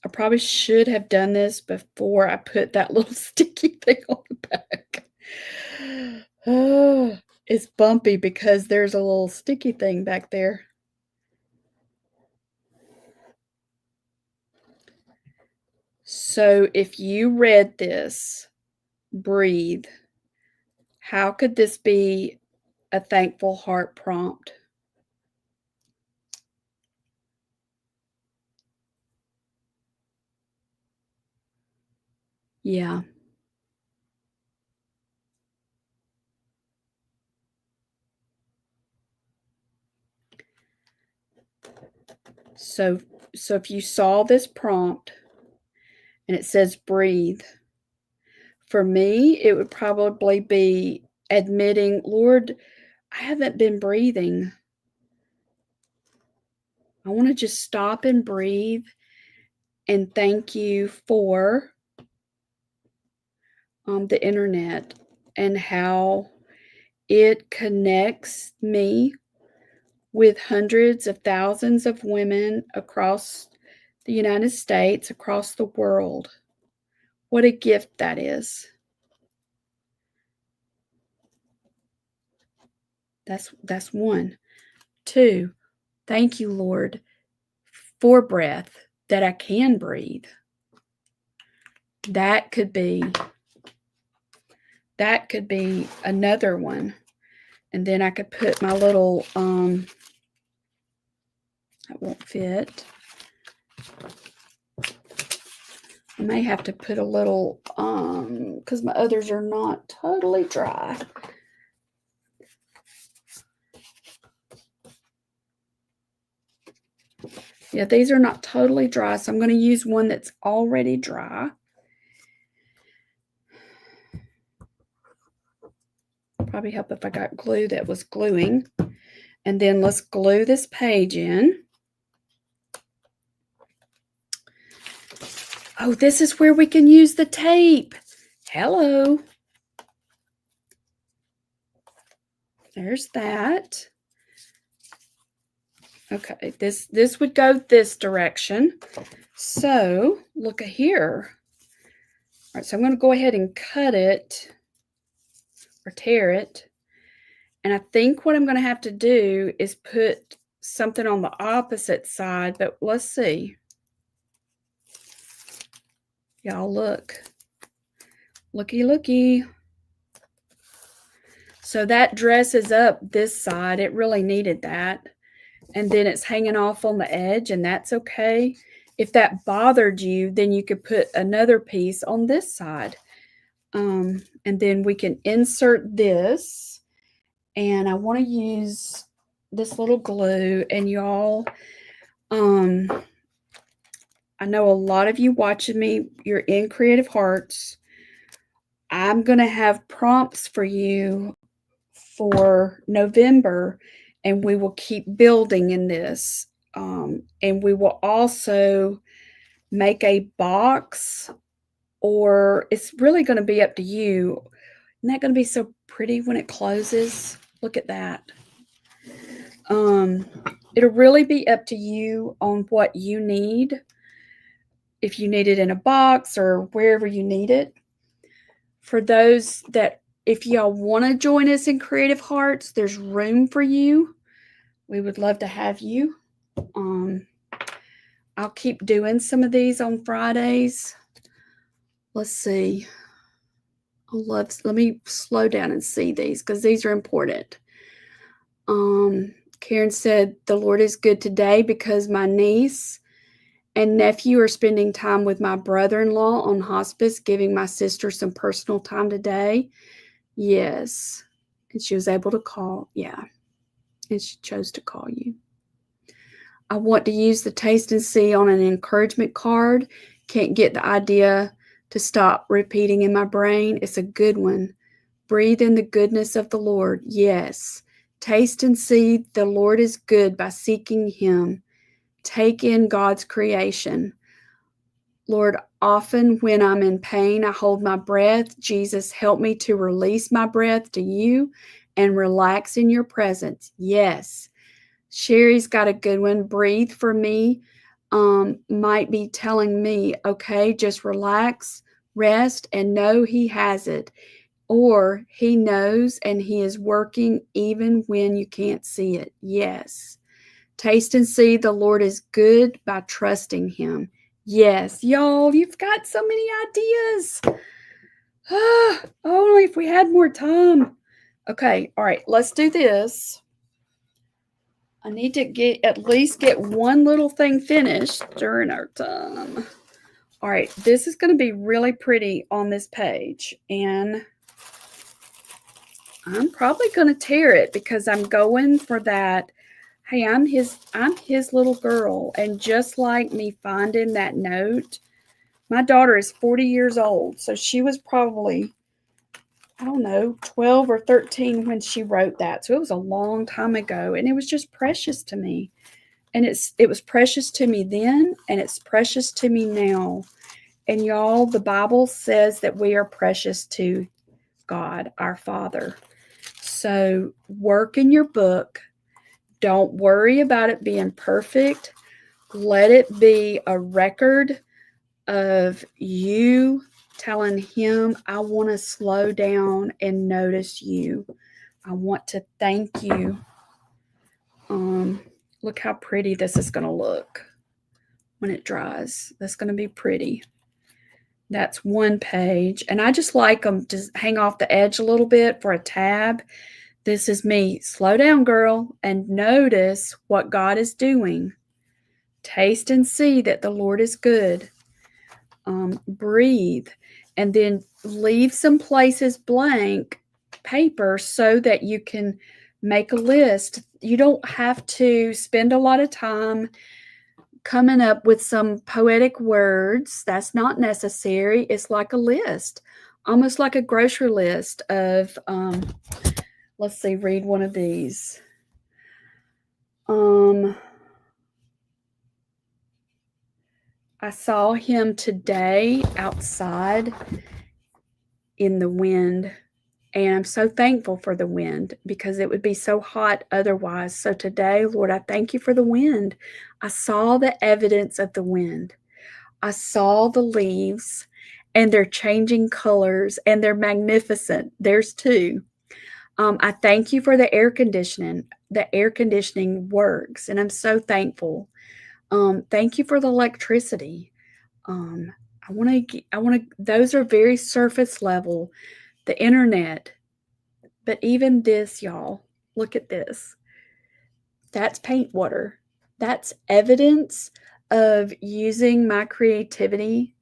I probably should have done this before I put that little sticky thing on the back. Oh, it's bumpy because there's a little sticky thing back there. So if you read this, breathe, how could this be a thankful heart prompt? Yeah. So if you saw this prompt and it says breathe, for me, it would probably be admitting, Lord, I haven't been breathing. I want to just stop and breathe and thank you for the internet and how it connects me with hundreds of thousands of women across the United States, across the world. What a gift that is. That's one. Two, thank you, Lord, for breath that I can breathe. That could be another one. And then I could put my little that won't fit. I may have to put a little because my others are not totally dry. Yeah, these are not totally dry, so I'm going to use one that's already dry. Probably help if I got glue that was gluing. And then let's glue this page in. Oh, this is where we can use the tape. Hello. There's that. Okay, this would go this direction. So look at here. All right, so I'm going to go ahead and cut it or tear it. And I think what I'm going to have to do is put something on the opposite side, but let's see. Y'all look. Looky, looky. So that dresses up this side. It really needed that. And then it's hanging off on the edge, and that's okay. If that bothered you, then you could put another piece on this side. And then we can insert this. And I want to use this little glue. And y'all, I know a lot of you watching me, you're in Creative Hearts. I'm going to have prompts for you for November, and we will keep building in this. And we will also make a box, or it's really going to be up to you. Isn't that going to be so pretty when it closes? Look at that. It'll really be up to you on what you need. If you need it in a box or wherever you need it. For those that, if y'all want to join us in Creative Hearts, there's room for you. We would love to have you. I'll keep doing some of these on Fridays. Let's see. Let me slow down and see these because these are important. Karen said, the Lord is good today because my niece and nephew are spending time with my brother-in-law on hospice, giving my sister some personal time today. Yes. And she was able to call. Yeah. And she chose to call you. I want to use the taste and see on an encouragement card. Can't get the idea to stop repeating in my brain. It's a good one. Breathe in the goodness of the Lord. Yes. Taste and see the Lord is good by seeking him. Take in God's creation. Lord, often when I'm in pain, I hold my breath. Jesus, help me to release my breath to you and relax in your presence. Yes. Sherry's got a good one. Breathe for me. Might be telling me, okay, just relax, rest, and know he has it. Or he knows and he is working even when you can't see it. Yes. Taste and see the Lord is good by trusting him. Yes, y'all, you've got so many ideas. Only if we had more time. Okay, all right, let's do this. I need to at least get one little thing finished during our time. All right, this is going to be really pretty on this page, and I'm probably going to tear it because I'm going for that. Hey, I'm his little girl, and just like me finding that note, my daughter is 40 years old, so she was probably, I don't know, 12 or 13 when she wrote that. So it was a long time ago, and it was just precious to me. And it was precious to me then, and it's precious to me now. And y'all, the Bible says that we are precious to God, our Father. So work in your book. Don't worry about it being perfect. Let it be a record of you telling him, I want to slow down and notice you. I want to thank you. Look how pretty this is going to look when it dries. That's going to be pretty. That's one page. And I just like them to hang off the edge a little bit for a tab. This is me. Slow down, girl, and notice what God is doing. Taste and see that the Lord is good. Breathe, and then leave some places blank paper so that you can make a list. You don't have to spend a lot of time coming up with some poetic words. That's not necessary. It's like a list, almost like a grocery list of, let's see, read one of these. Um, I saw him today outside in the wind, and I'm so thankful for the wind because it would be so hot otherwise. So today, Lord, I thank you for the wind. I saw the evidence of the wind. I saw the leaves, and they're changing colors, and they're magnificent. There's two. I thank you for the air conditioning. The air conditioning works, and I'm so thankful. Thank you for the electricity. Um, I want to, those are very surface level. The internet, but even this, y'all, look at this. That's paint water. That's evidence of using my creativity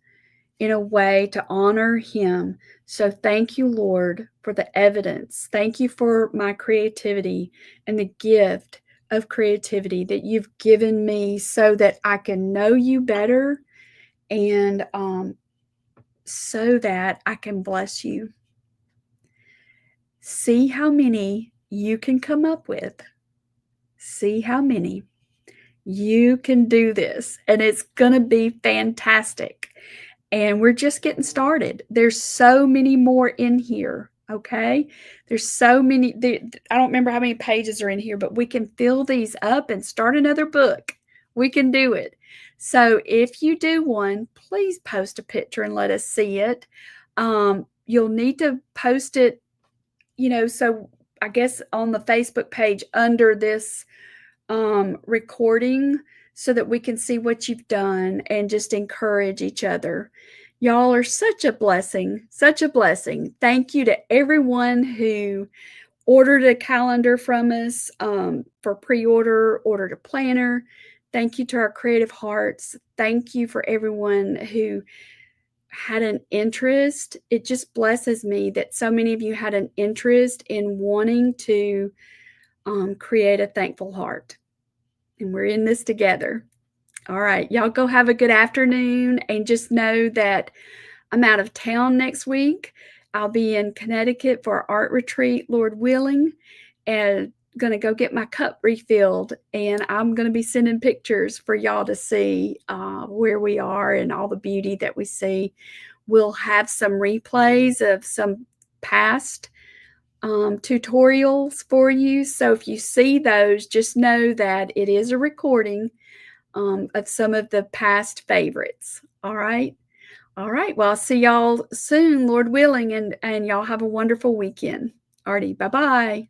in a way to honor him. So thank you, Lord, for the evidence. Thank you for my creativity and the gift of creativity that you've given me so that I can know you better and so that I can bless you. See how many you can come up with. See how many. You can do this, and it's going to be fantastic. And we're just getting started. There's so many more in here, okay? There's so many. I don't remember how many pages are in here, but we can fill these up and start another book. We can do it. So if you do one, please post a picture and let us see it. You'll need to post it, so I guess on the Facebook page under this recording so that we can see what you've done and just encourage each other. Y'all are such a blessing, such a blessing. Thank you to everyone who ordered a calendar from us for pre-order, ordered a planner. Thank you to our creative hearts. Thank you for everyone who had an interest. It just blesses me that so many of you had an interest in wanting to create a thankful heart. And we're in this together. All right, y'all go have a good afternoon, and just know that I'm out of town next week. I'll be in Connecticut for our art retreat, Lord willing, and going to go get my cup refilled. And I'm going to be sending pictures for y'all to see where we are and all the beauty that we see. We'll have some replays of some past tutorials for you. So if you see those, just know that it is a recording of some of the past favorites. All right. All right. Well, I'll see y'all soon, Lord willing, and y'all have a wonderful weekend. Alrighty. Bye-bye.